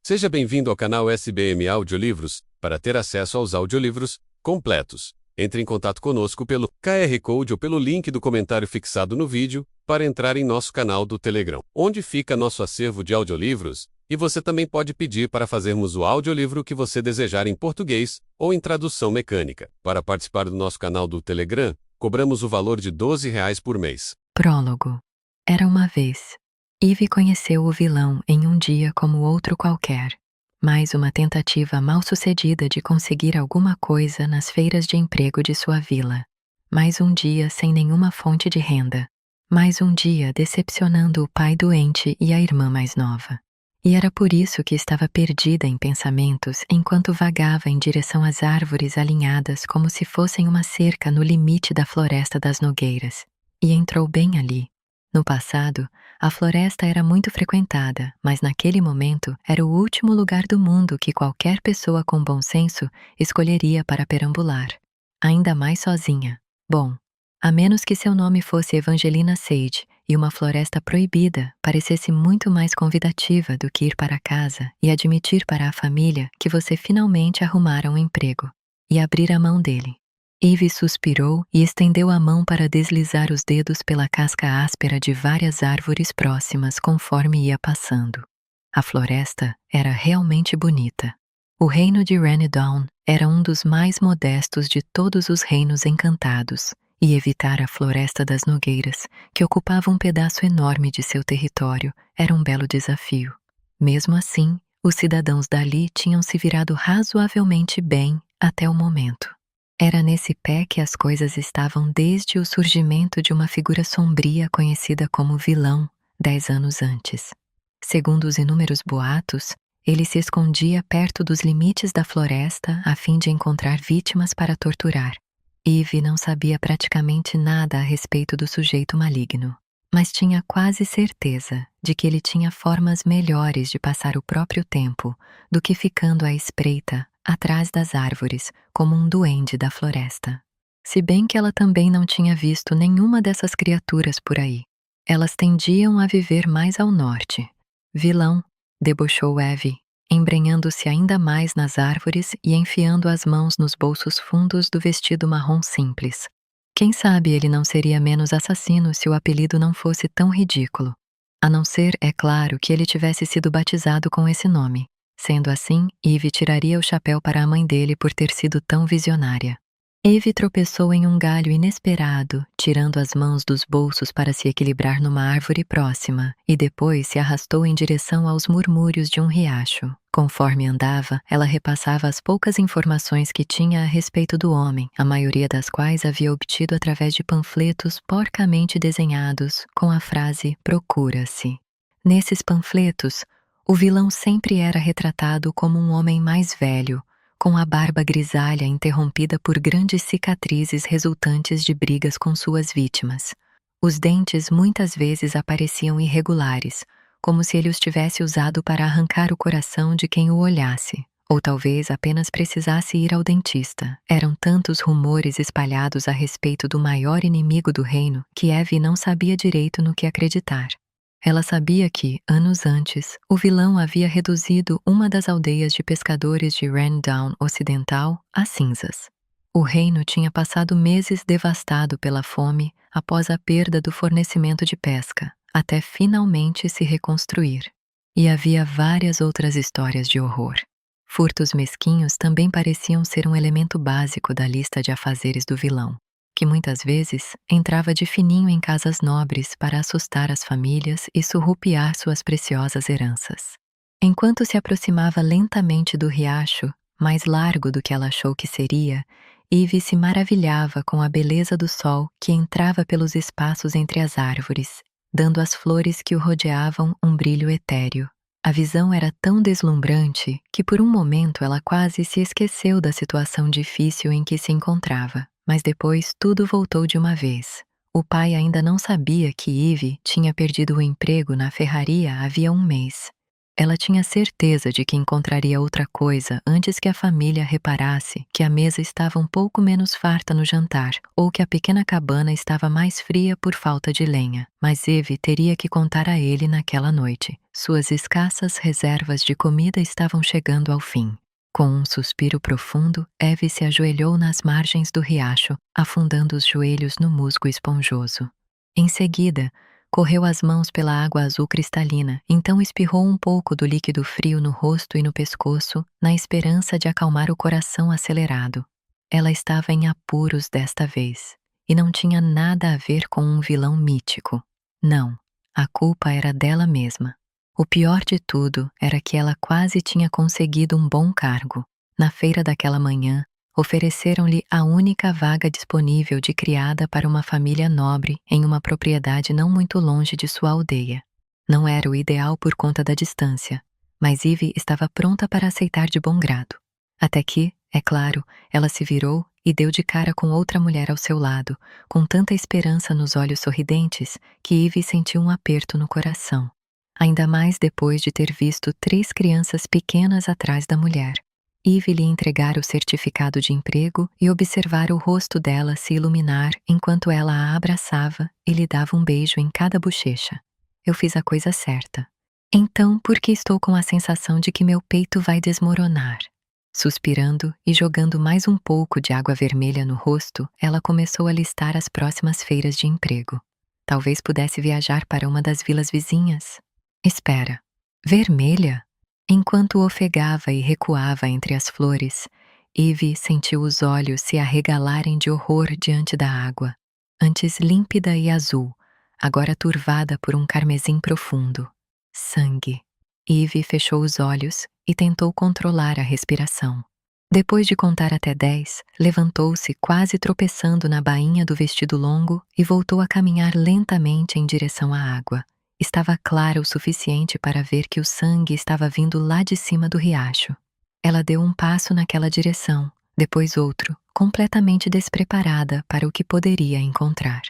Seja bem-vindo ao canal SBM Audiolivros. Para ter acesso aos audiolivros completos, entre em contato conosco pelo QR Code ou pelo link do comentário fixado no vídeo para entrar em nosso canal do Telegram, onde fica nosso acervo de audiolivros, e você também pode pedir para fazermos o audiolivro que você desejar em português ou em tradução mecânica. Para participar do nosso canal do Telegram, cobramos o valor de R$ 12 por mês. Prólogo. Era uma vez. Eve conheceu o vilão em um dia como outro qualquer. Mais uma tentativa mal-sucedida de conseguir alguma coisa nas feiras de emprego de sua vila. Mais um dia sem nenhuma fonte de renda. Mais um dia decepcionando o pai doente e a irmã mais nova. E era por isso que estava perdida em pensamentos enquanto vagava em direção às árvores alinhadas como se fossem uma cerca no limite da floresta das nogueiras. E entrou bem ali. No passado, a floresta era muito frequentada, mas naquele momento era o último lugar do mundo que qualquer pessoa com bom senso escolheria para perambular. Ainda mais sozinha. Bom, a menos que seu nome fosse Evangelina Sage e uma floresta proibida parecesse muito mais convidativa do que ir para casa e admitir para a família que você finalmente arrumara um emprego e abrir a mão dele. Eve suspirou e estendeu a mão para deslizar os dedos pela casca áspera de várias árvores próximas conforme ia passando. A floresta era realmente bonita. O reino de Renidown era um dos mais modestos de todos os reinos encantados, e evitar a floresta das nogueiras, que ocupava um pedaço enorme de seu território, era um belo desafio. Mesmo assim, os cidadãos dali tinham se virado razoavelmente bem até o momento. Era nesse pé que as coisas estavam desde o surgimento de uma figura sombria conhecida como vilão 10 anos antes. Segundo os inúmeros boatos, ele se escondia perto dos limites da floresta a fim de encontrar vítimas para torturar. Eve não sabia praticamente nada a respeito do sujeito maligno, mas tinha quase certeza de que ele tinha formas melhores de passar o próprio tempo do que ficando à espreita atrás das árvores, como um duende da floresta. Se bem que ela também não tinha visto nenhuma dessas criaturas por aí. Elas tendiam a viver mais ao norte. Vilão, debochou Eve, embrenhando-se ainda mais nas árvores e enfiando as mãos nos bolsos fundos do vestido marrom simples. Quem sabe ele não seria menos assassino se o apelido não fosse tão ridículo. A não ser, é claro, que ele tivesse sido batizado com esse nome. Sendo assim, Eve tiraria o chapéu para a mãe dele por ter sido tão visionária. Eve tropeçou em um galho inesperado, tirando as mãos dos bolsos para se equilibrar numa árvore próxima, e depois se arrastou em direção aos murmúrios de um riacho. Conforme andava, ela repassava as poucas informações que tinha a respeito do homem, a maioria das quais havia obtido através de panfletos porcamente desenhados com a frase "procura-se". Nesses panfletos, o vilão sempre era retratado como um homem mais velho, com a barba grisalha interrompida por grandes cicatrizes resultantes de brigas com suas vítimas. Os dentes muitas vezes apareciam irregulares, como se ele os tivesse usado para arrancar o coração de quem o olhasse, ou talvez apenas precisasse ir ao dentista. Eram tantos rumores espalhados a respeito do maior inimigo do reino que Eve não sabia direito no que acreditar. Ela sabia que, anos antes, o vilão havia reduzido uma das aldeias de pescadores de Renidown Ocidental a cinzas. O reino tinha passado meses devastado pela fome após a perda do fornecimento de pesca, até finalmente se reconstruir. E havia várias outras histórias de horror. Furtos mesquinhos também pareciam ser um elemento básico da lista de afazeres do vilão, que muitas vezes entrava de fininho em casas nobres para assustar as famílias e surrupiar suas preciosas heranças. Enquanto se aproximava lentamente do riacho, mais largo do que ela achou que seria, Eve se maravilhava com a beleza do sol que entrava pelos espaços entre as árvores, dando às flores que o rodeavam um brilho etéreo. A visão era tão deslumbrante que por um momento ela quase se esqueceu da situação difícil em que se encontrava. Mas depois tudo voltou de uma vez. O pai ainda não sabia que Eve tinha perdido o emprego na ferraria havia um mês. Ela tinha certeza de que encontraria outra coisa antes que a família reparasse que a mesa estava um pouco menos farta no jantar ou que a pequena cabana estava mais fria por falta de lenha. Mas Eve teria que contar a ele naquela noite. Suas escassas reservas de comida estavam chegando ao fim. Com um suspiro profundo, Eve se ajoelhou nas margens do riacho, afundando os joelhos no musgo esponjoso. Em seguida, correu as mãos pela água azul cristalina, então espirrou um pouco do líquido frio no rosto e no pescoço, na esperança de acalmar o coração acelerado. Ela estava em apuros desta vez, e não tinha nada a ver com um vilão mítico. Não, a culpa era dela mesma. O pior de tudo era que ela quase tinha conseguido um bom cargo. Na feira daquela manhã, ofereceram-lhe a única vaga disponível de criada para uma família nobre em uma propriedade não muito longe de sua aldeia. Não era o ideal por conta da distância, mas Eve estava pronta para aceitar de bom grado. Até que, é claro, ela se virou e deu de cara com outra mulher ao seu lado, com tanta esperança nos olhos sorridentes que Eve sentiu um aperto no coração. Ainda mais depois de ter visto 3 crianças pequenas atrás da mulher. Eve lhe entregara o certificado de emprego e observara o rosto dela se iluminar enquanto ela a abraçava e lhe dava um beijo em cada bochecha. Eu fiz a coisa certa. Então, por que estou com a sensação de que meu peito vai desmoronar? Suspirando e jogando mais um pouco de água vermelha no rosto, ela começou a listar as próximas feiras de emprego. Talvez pudesse viajar para uma das vilas vizinhas. Espera, vermelha? Enquanto ofegava e recuava entre as flores, Eve sentiu os olhos se arregalarem de horror diante da água, antes límpida e azul, agora turvada por um carmesim profundo. Sangue. Eve fechou os olhos e tentou controlar a respiração. Depois de contar até 10, levantou-se quase tropeçando na bainha do vestido longo e voltou a caminhar lentamente em direção à água. Estava clara o suficiente para ver que o sangue estava vindo lá de cima do riacho. Ela deu um passo naquela direção, depois outro, completamente despreparada para o que poderia encontrar.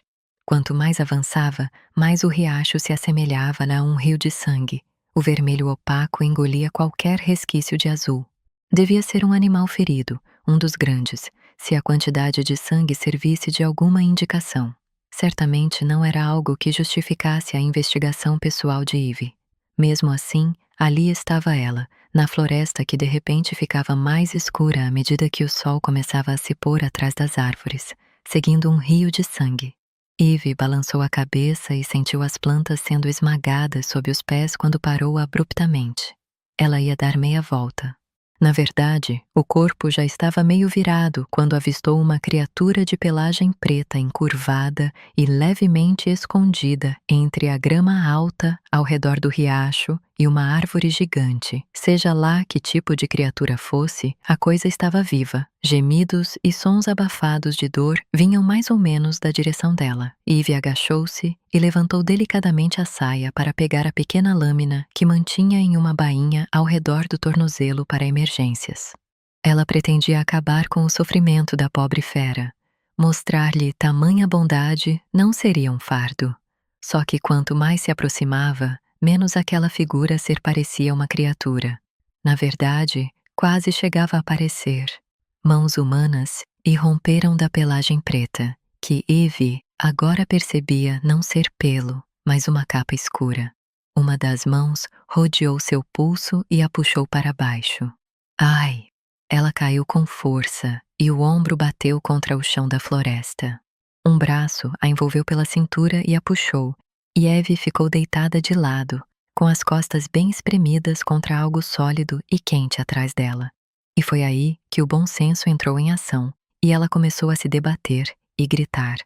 Quanto mais avançava, mais o riacho se assemelhava a um rio de sangue. O vermelho opaco engolia qualquer resquício de azul. Devia ser um animal ferido, um dos grandes, se a quantidade de sangue servisse de alguma indicação. Certamente não era algo que justificasse a investigação pessoal de Eve. Mesmo assim, ali estava ela, na floresta que de repente ficava mais escura à medida que o sol começava a se pôr atrás das árvores, seguindo um rio de sangue. Eve balançou a cabeça e sentiu as plantas sendo esmagadas sob os pés quando parou abruptamente. Ela ia dar meia volta. Na verdade, o corpo já estava meio virado quando avistou uma criatura de pelagem preta encurvada e levemente escondida entre a grama alta ao redor do riacho e uma árvore gigante. Seja lá que tipo de criatura fosse, a coisa estava viva. Gemidos e sons abafados de dor vinham mais ou menos da direção dela. Eve agachou-se e levantou delicadamente a saia para pegar a pequena lâmina que mantinha em uma bainha ao redor do tornozelo para emergências. Ela pretendia acabar com o sofrimento da pobre fera. Mostrar-lhe tamanha bondade não seria um fardo. Só que quanto mais se aproximava, menos aquela figura ser parecia uma criatura. Na verdade, quase chegava a parecer. Mãos humanas irromperam da pelagem preta, que Eve agora percebia não ser pelo, mas uma capa escura. Uma das mãos rodeou seu pulso e a puxou para baixo. Ai! Ela caiu com força e o ombro bateu contra o chão da floresta. Um braço a envolveu pela cintura e a puxou, e Eve ficou deitada de lado, com as costas bem espremidas contra algo sólido e quente atrás dela. E foi aí que o bom senso entrou em ação, e ela começou a se debater e gritar.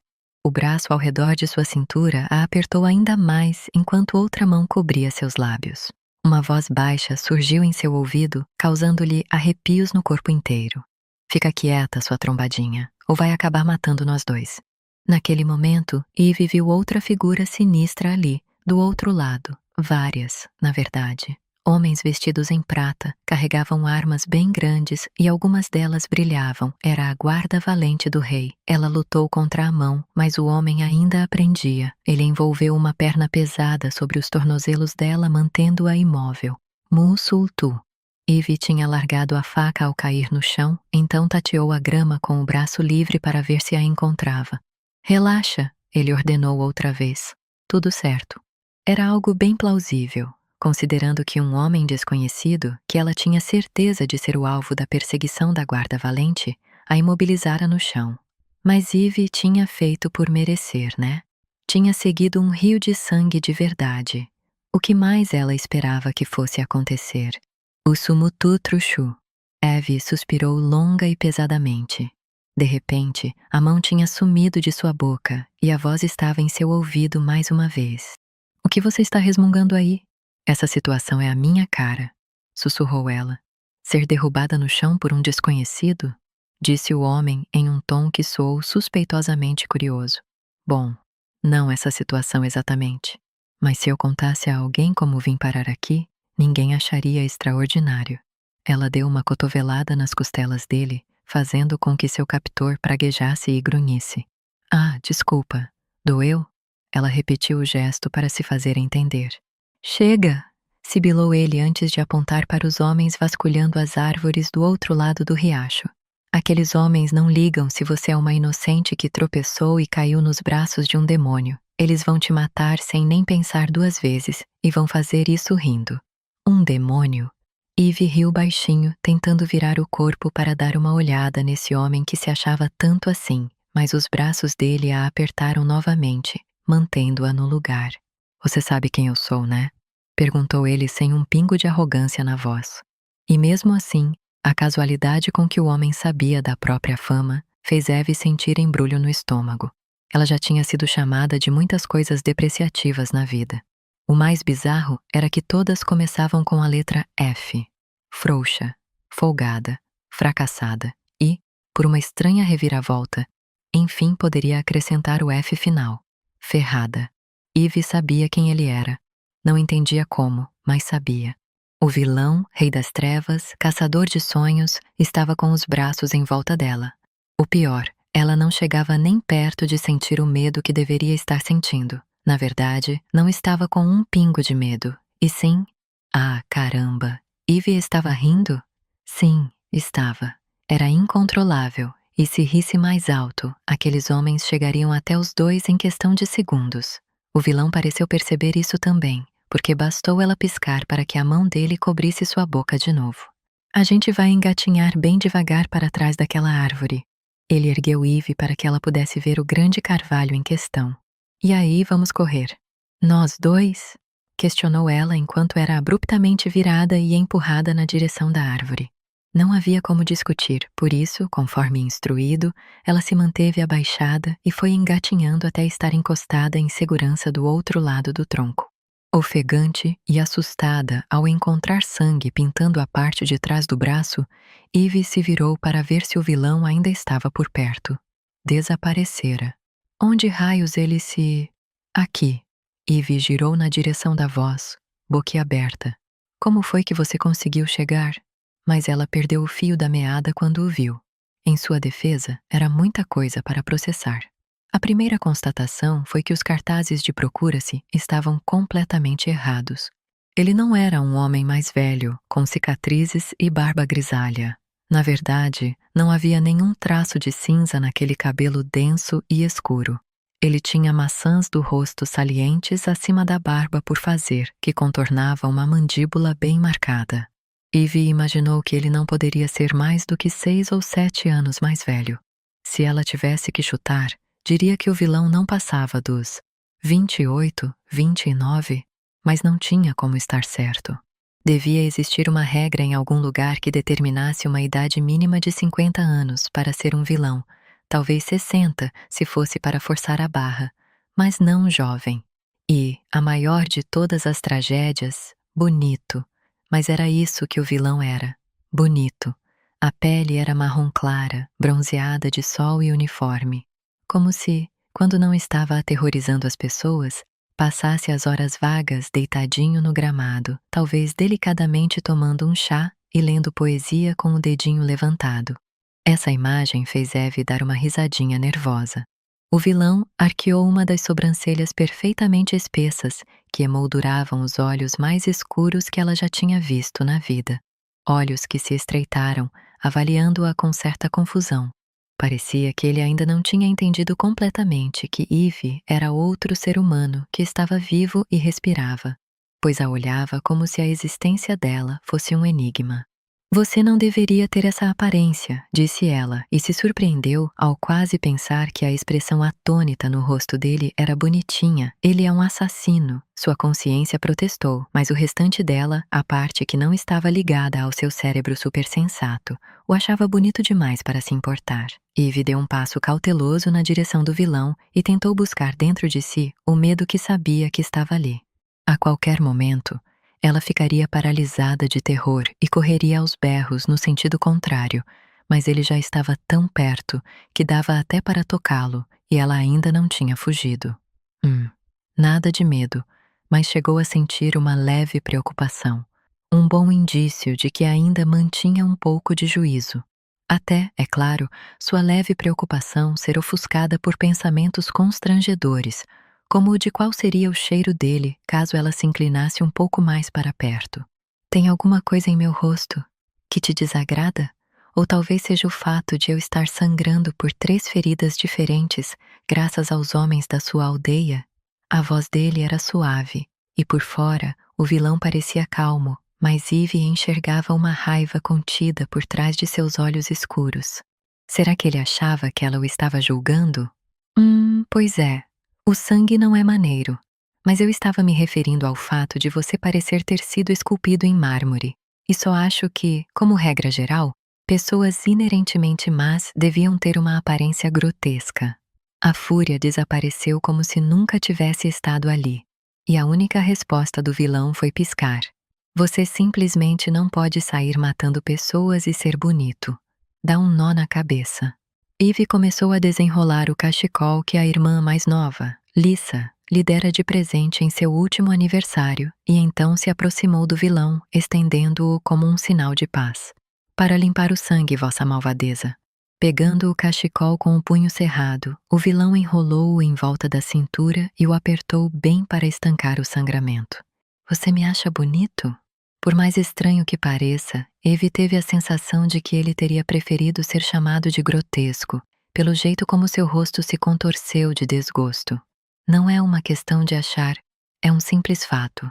O braço ao redor de sua cintura a apertou ainda mais enquanto outra mão cobria seus lábios. Uma voz baixa surgiu em seu ouvido, causando-lhe arrepios no corpo inteiro. Fica quieta, sua trombadinha, ou vai acabar matando nós dois. Naquele momento, Eve viu outra figura sinistra ali, do outro lado. Várias, na verdade. Homens vestidos em prata, carregavam armas bem grandes e algumas delas brilhavam. Era a guarda valente do rei. Ela lutou contra a mão, mas o homem ainda a prendia. Ele envolveu uma perna pesada sobre os tornozelos dela, mantendo-a imóvel. Musultu. Eve tinha largado a faca ao cair no chão, então tateou a grama com o braço livre para ver se a encontrava. Relaxa, ele ordenou outra vez. Tudo certo. Era algo bem plausível, considerando que um homem desconhecido, que ela tinha certeza de ser o alvo da perseguição da guarda valente, a imobilizara no chão. Mas Eve tinha feito por merecer, né? Tinha seguido um rio de sangue de verdade. O que mais ela esperava que fosse acontecer? O Sumutu Truchu. Eve suspirou longa e pesadamente. De repente, a mão tinha sumido de sua boca e a voz estava em seu ouvido mais uma vez. O que você está resmungando aí? Essa situação é a minha cara, sussurrou ela. Ser derrubada no chão por um desconhecido? Disse o homem em um tom que soou suspeitosamente curioso. Bom, não essa situação exatamente. Mas se eu contasse a alguém como vim parar aqui, ninguém acharia extraordinário. Ela deu uma cotovelada nas costelas dele, fazendo com que seu captor praguejasse e grunhisse. Ah, desculpa. Doeu? Ela repetiu o gesto para se fazer entender. Chega! Sibilou ele antes de apontar para os homens vasculhando as árvores do outro lado do riacho. Aqueles homens não ligam se você é uma inocente que tropeçou e caiu nos braços de um demônio. Eles vão te matar sem nem pensar duas vezes, e vão fazer isso rindo. Um demônio? Eve riu baixinho, tentando virar o corpo para dar uma olhada nesse homem que se achava tanto assim, mas os braços dele a apertaram novamente, mantendo-a no lugar. Você sabe quem eu sou, né? Perguntou ele sem um pingo de arrogância na voz. E mesmo assim, a casualidade com que o homem sabia da própria fama fez Eve sentir embrulho no estômago. Ela já tinha sido chamada de muitas coisas depreciativas na vida. O mais bizarro era que todas começavam com a letra F. Frouxa, folgada, fracassada e, por uma estranha reviravolta, enfim poderia acrescentar o F final. Ferrada. Eve sabia quem ele era. Não entendia como, mas sabia. O vilão, rei das trevas, caçador de sonhos, estava com os braços em volta dela. O pior, ela não chegava nem perto de sentir o medo que deveria estar sentindo. Na verdade, não estava com um pingo de medo, e sim... Ah, caramba! Eve estava rindo? Sim, estava. Era incontrolável, e se risse mais alto, aqueles homens chegariam até os dois em questão de segundos. O vilão pareceu perceber isso também, porque bastou ela piscar para que a mão dele cobrisse sua boca de novo. A gente vai engatinhar bem devagar para trás daquela árvore. Ele ergueu Eve para que ela pudesse ver o grande carvalho em questão. E aí vamos correr. Nós dois? Questionou ela enquanto era abruptamente virada e empurrada na direção da árvore. Não havia como discutir, por isso, conforme instruído, ela se manteve abaixada e foi engatinhando até estar encostada em segurança do outro lado do tronco. Ofegante e assustada ao encontrar sangue pintando a parte de trás do braço, Eve se virou para ver se o vilão ainda estava por perto. Desaparecera. Onde raios ele se... Aqui. Eve girou na direção da voz, boquiaberta. Como foi que você conseguiu chegar? Mas ela perdeu o fio da meada quando o viu. Em sua defesa, era muita coisa para processar. A primeira constatação foi que os cartazes de Procura-se estavam completamente errados. Ele não era um homem mais velho, com cicatrizes e barba grisalha. Na verdade, não havia nenhum traço de cinza naquele cabelo denso e escuro. Ele tinha maçãs do rosto salientes acima da barba por fazer, que contornava uma mandíbula bem marcada. Eve imaginou que ele não poderia ser mais do que 6 ou 7 anos mais velho. Se ela tivesse que chutar, diria que o vilão não passava dos 28, 29, mas não tinha como estar certo. Devia existir uma regra em algum lugar que determinasse uma idade mínima de 50 anos para ser um vilão, talvez 60 se fosse para forçar a barra, mas não jovem. E, a maior de todas as tragédias, bonito. Mas era isso que o vilão era, bonito. A pele era marrom clara, bronzeada de sol e uniforme. Como se, quando não estava aterrorizando as pessoas, passasse as horas vagas deitadinho no gramado, talvez delicadamente tomando um chá e lendo poesia com o dedinho levantado. Essa imagem fez Eve dar uma risadinha nervosa. O vilão arqueou uma das sobrancelhas perfeitamente espessas, que emolduravam os olhos mais escuros que ela já tinha visto na vida. Olhos que se estreitaram, avaliando-a com certa confusão. Parecia que ele ainda não tinha entendido completamente que Eve era outro ser humano que estava vivo e respirava, pois a olhava como se a existência dela fosse um enigma. Você não deveria ter essa aparência, disse ela, e se surpreendeu ao quase pensar que a expressão atônita no rosto dele era bonitinha. Ele é um assassino. Sua consciência protestou, mas o restante dela, a parte que não estava ligada ao seu cérebro supersensato, o achava bonito demais para se importar. Eve deu um passo cauteloso na direção do vilão e tentou buscar dentro de si o medo que sabia que estava ali. A qualquer momento, ela ficaria paralisada de terror e correria aos berros no sentido contrário, mas ele já estava tão perto que dava até para tocá-lo e ela ainda não tinha fugido. Nada de medo, mas chegou a sentir uma leve preocupação, um bom indício de que ainda mantinha um pouco de juízo. Até, é claro, sua leve preocupação ser ofuscada por pensamentos constrangedores, como o de qual seria o cheiro dele caso ela se inclinasse um pouco mais para perto. Tem alguma coisa em meu rosto que te desagrada? Ou talvez seja o fato de eu estar sangrando por 3 feridas diferentes graças aos homens da sua aldeia? A voz dele era suave, e por fora o vilão parecia calmo, mas Eve enxergava uma raiva contida por trás de seus olhos escuros. Será que ele achava que ela o estava julgando? Pois é. O sangue não é maneiro, mas eu estava me referindo ao fato de você parecer ter sido esculpido em mármore, e só acho que, como regra geral, pessoas inerentemente más deviam ter uma aparência grotesca. A fúria desapareceu como se nunca tivesse estado ali, e a única resposta do vilão foi piscar. Você simplesmente não pode sair matando pessoas e ser bonito. Dá um nó na cabeça. Eve começou a desenrolar o cachecol que a irmã mais nova, Lisa, lhe dera de presente em seu último aniversário e então se aproximou do vilão, estendendo-o como um sinal de paz. Para limpar o sangue, vossa malvadeza. Pegando o cachecol com o punho cerrado, o vilão enrolou-o em volta da cintura e o apertou bem para estancar o sangramento. Você me acha bonito? Por mais estranho que pareça, Eve teve a sensação de que ele teria preferido ser chamado de grotesco, pelo jeito como seu rosto se contorceu de desgosto. Não é uma questão de achar, é um simples fato.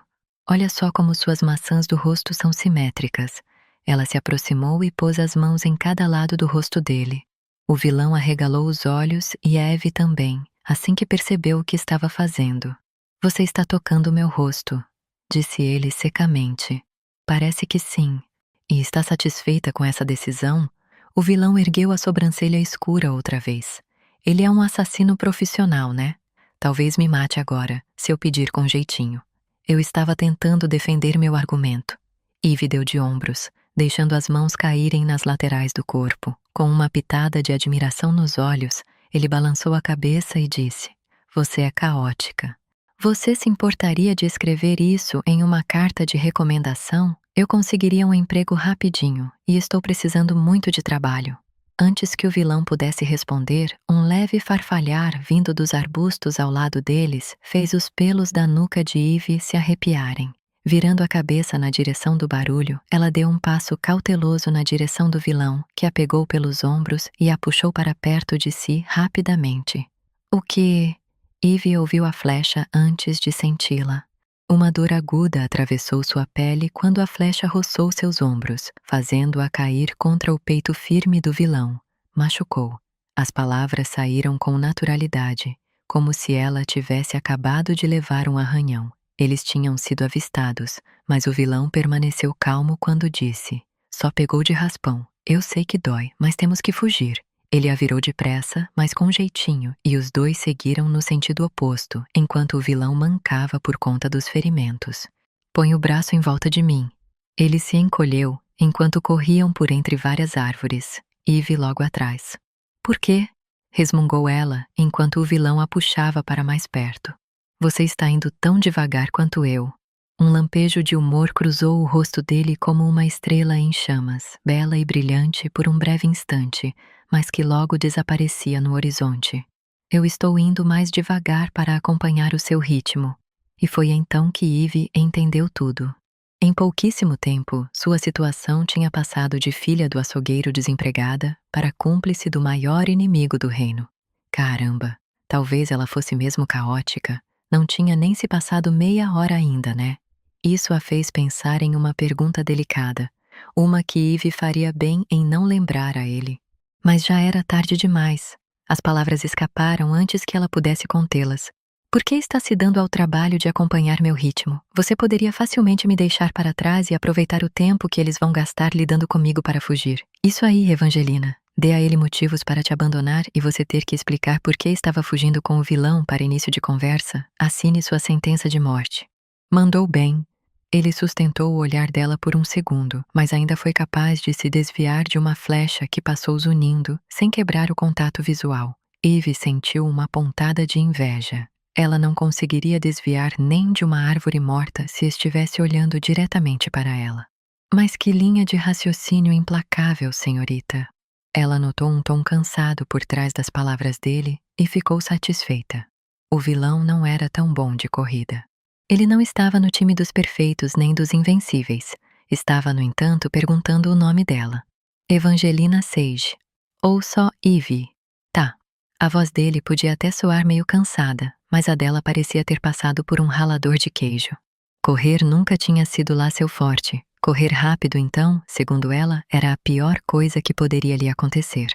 Olha só como suas maçãs do rosto são simétricas. Ela se aproximou e pôs as mãos em cada lado do rosto dele. O vilão arregalou os olhos e Eve também, assim que percebeu o que estava fazendo. Você está tocando meu rosto, disse ele secamente. Parece que sim. E está satisfeita com essa decisão? O vilão ergueu a sobrancelha escura outra vez. Ele é um assassino profissional, né? Talvez me mate agora, se eu pedir com jeitinho. Eu estava tentando defender meu argumento. Eve deu de ombros, deixando as mãos caírem nas laterais do corpo. Com uma pitada de admiração nos olhos, ele balançou a cabeça e disse: Você é caótica. Você se importaria de escrever isso em uma carta de recomendação? Eu conseguiria um emprego rapidinho e estou precisando muito de trabalho. Antes que o vilão pudesse responder, um leve farfalhar vindo dos arbustos ao lado deles fez os pelos da nuca de Eve se arrepiarem. Virando a cabeça na direção do barulho, ela deu um passo cauteloso na direção do vilão, que a pegou pelos ombros e a puxou para perto de si rapidamente. O que... Eve ouviu a flecha antes de senti-la. Uma dor aguda atravessou sua pele quando a flecha roçou seus ombros, fazendo-a cair contra o peito firme do vilão. Machucou. As palavras saíram com naturalidade, como se ela tivesse acabado de levar um arranhão. Eles tinham sido avistados, mas o vilão permaneceu calmo quando disse: Só pegou de raspão. Eu sei que dói, mas temos que fugir. Ele a virou depressa, mas com jeitinho, e os dois seguiram no sentido oposto, enquanto o vilão mancava por conta dos ferimentos. Põe o braço em volta de mim. Ele se encolheu, enquanto corriam por entre várias árvores, Eve logo atrás. Por quê? Resmungou ela, enquanto o vilão a puxava para mais perto. Você está indo tão devagar quanto eu. Um lampejo de humor cruzou o rosto dele como uma estrela em chamas, bela e brilhante por um breve instante, mas que logo desaparecia no horizonte. Eu estou indo mais devagar para acompanhar o seu ritmo. E foi então que Eve entendeu tudo. Em pouquíssimo tempo, sua situação tinha passado de filha do açougueiro desempregada para cúmplice do maior inimigo do reino. Caramba, talvez ela fosse mesmo caótica. Não tinha nem se passado meia hora ainda, né? Isso a fez pensar em uma pergunta delicada, uma que Eve faria bem em não lembrar a ele. Mas já era tarde demais. As palavras escaparam antes que ela pudesse contê-las. Por que está se dando ao trabalho de acompanhar meu ritmo? Você poderia facilmente me deixar para trás e aproveitar o tempo que eles vão gastar lidando comigo para fugir. Isso aí, Evangelina. Dê a ele motivos para te abandonar e você ter que explicar por que estava fugindo com o vilão para início de conversa. Assine sua sentença de morte. Mandou bem. Ele sustentou o olhar dela por um segundo, mas ainda foi capaz de se desviar de uma flecha que passou zunindo, sem quebrar o contato visual. Eve sentiu uma pontada de inveja. Ela não conseguiria desviar nem de uma árvore morta se estivesse olhando diretamente para ela. Mas que linha de raciocínio implacável, senhorita! Ela notou um tom cansado por trás das palavras dele e ficou satisfeita. O vilão não era tão bom de corrida. Ele não estava no time dos perfeitos nem dos invencíveis. Estava, no entanto, perguntando o nome dela. Evangelina Sage. Ou só Eve. Tá. A voz dele podia até soar meio cansada, mas a dela parecia ter passado por um ralador de queijo. Correr nunca tinha sido lá seu forte. Correr rápido, então, segundo ela, era a pior coisa que poderia lhe acontecer.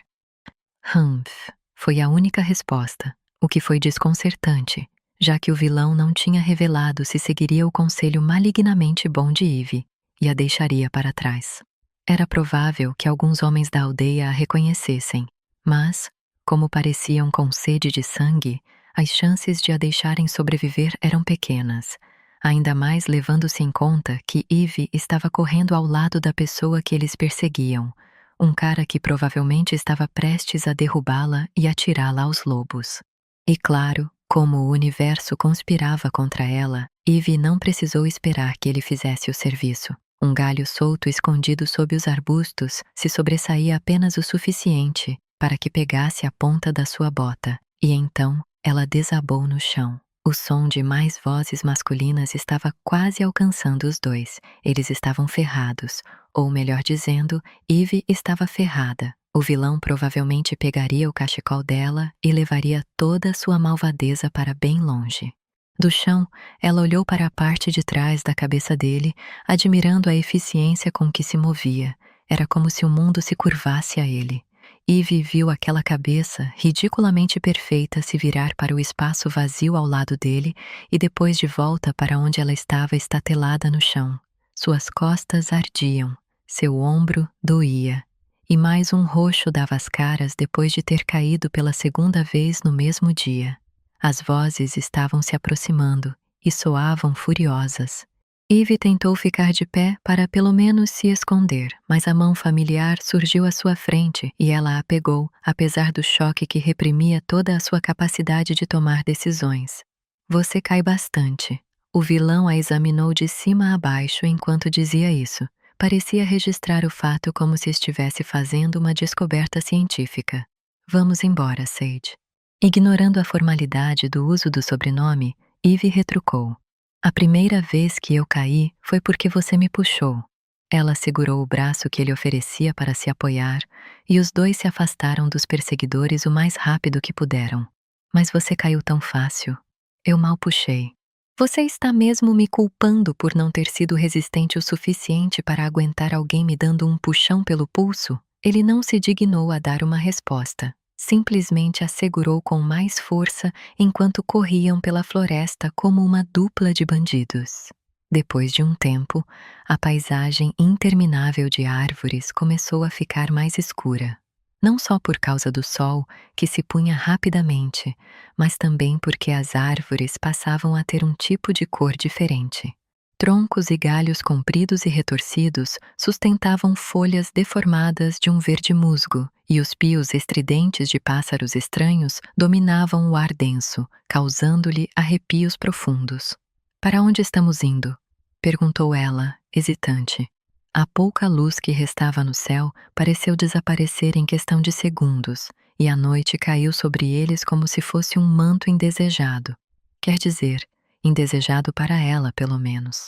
Humph, foi a única resposta, o que foi desconcertante, já que o vilão não tinha revelado se seguiria o conselho malignamente bom de Eve e a deixaria para trás. Era provável que alguns homens da aldeia a reconhecessem, mas, como pareciam com sede de sangue, as chances de a deixarem sobreviver eram pequenas, ainda mais levando-se em conta que Eve estava correndo ao lado da pessoa que eles perseguiam, um cara que provavelmente estava prestes a derrubá-la e atirá-la aos lobos. E claro, como o universo conspirava contra ela, Eve não precisou esperar que ele fizesse o serviço. Um galho solto escondido sob os arbustos se sobressaía apenas o suficiente para que pegasse a ponta da sua bota, e então ela desabou no chão. O som de mais vozes masculinas estava quase alcançando os dois. Eles estavam ferrados, ou melhor dizendo, Eve estava ferrada. O vilão provavelmente pegaria o cachecol dela e levaria toda a sua malvadeza para bem longe. Do chão, ela olhou para a parte de trás da cabeça dele, admirando a eficiência com que se movia. Era como se o mundo se curvasse a ele. Eve viu aquela cabeça, ridiculamente perfeita, se virar para o espaço vazio ao lado dele e depois de volta para onde ela estava estatelada no chão. Suas costas ardiam, seu ombro doía, e mais um roxo dava as caras depois de ter caído pela segunda vez no mesmo dia. As vozes estavam se aproximando e soavam furiosas. Eve tentou ficar de pé para pelo menos se esconder, mas a mão familiar surgiu à sua frente e ela a pegou, apesar do choque que reprimia toda a sua capacidade de tomar decisões. Você cai bastante. O vilão a examinou de cima a baixo enquanto dizia isso. Parecia registrar o fato como se estivesse fazendo uma descoberta científica. Vamos embora, Sage. Ignorando a formalidade do uso do sobrenome, Eve retrucou. A primeira vez que eu caí foi porque você me puxou. Ela segurou o braço que ele oferecia para se apoiar e os dois se afastaram dos perseguidores o mais rápido que puderam. Mas você caiu tão fácil. Eu mal puxei. Você está mesmo me culpando por não ter sido resistente o suficiente para aguentar alguém me dando um puxão pelo pulso? Ele não se dignou a dar uma resposta. Simplesmente assegurou com mais força enquanto corriam pela floresta como uma dupla de bandidos. Depois de um tempo, a paisagem interminável de árvores começou a ficar mais escura. Não só por causa do sol, que se punha rapidamente, mas também porque as árvores passavam a ter um tipo de cor diferente. Troncos e galhos compridos e retorcidos sustentavam folhas deformadas de um verde musgo, e os pios estridentes de pássaros estranhos dominavam o ar denso, causando-lhe arrepios profundos. Para onde estamos indo? Perguntou ela, hesitante. A pouca luz que restava no céu pareceu desaparecer em questão de segundos, e a noite caiu sobre eles como se fosse um manto indesejado. Quer dizer, indesejado para ela, pelo menos.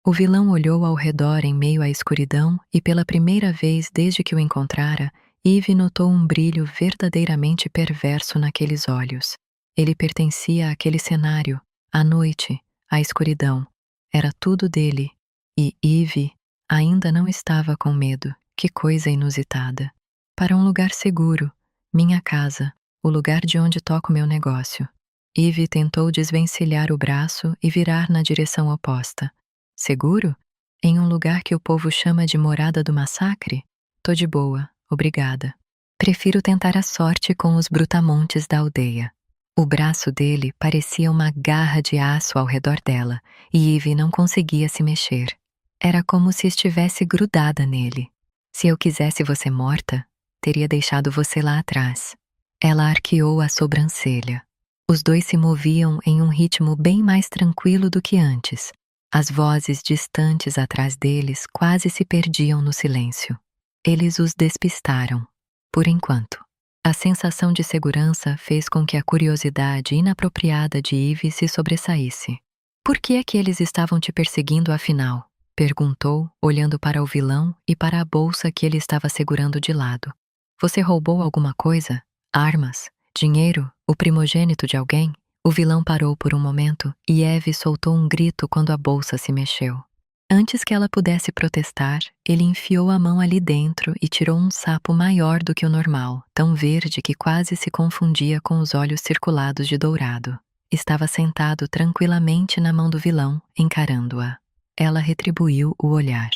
O vilão olhou ao redor em meio à escuridão e, pela primeira vez desde que o encontrara, Eve notou um brilho verdadeiramente perverso naqueles olhos. Ele pertencia àquele cenário, à noite, à escuridão. Era tudo dele. E Eve ainda não estava com medo. Que coisa inusitada. Para um lugar seguro, minha casa, o lugar de onde toco meu negócio. Eve tentou desvencilhar o braço e virar na direção oposta. Seguro? Em um lugar que o povo chama de morada do massacre? Tô de boa, obrigada. Prefiro tentar a sorte com os brutamontes da aldeia. O braço dele parecia uma garra de aço ao redor dela, e Eve não conseguia se mexer. Era como se estivesse grudada nele. Se eu quisesse você morta, teria deixado você lá atrás. Ela arqueou a sobrancelha. Os dois se moviam em um ritmo bem mais tranquilo do que antes. As vozes distantes atrás deles quase se perdiam no silêncio. Eles os despistaram, por enquanto. A sensação de segurança fez com que a curiosidade inapropriada de Eve se sobressaísse. Por que é que eles estavam te perseguindo afinal? Perguntou, olhando para o vilão e para a bolsa que ele estava segurando de lado. Você roubou alguma coisa? Armas? Dinheiro? O primogênito de alguém? O vilão parou por um momento e Eve soltou um grito quando a bolsa se mexeu. Antes que ela pudesse protestar, ele enfiou a mão ali dentro e tirou um sapo maior do que o normal, tão verde que quase se confundia com os olhos circulados de dourado. Estava sentado tranquilamente na mão do vilão, encarando-a. Ela retribuiu o olhar.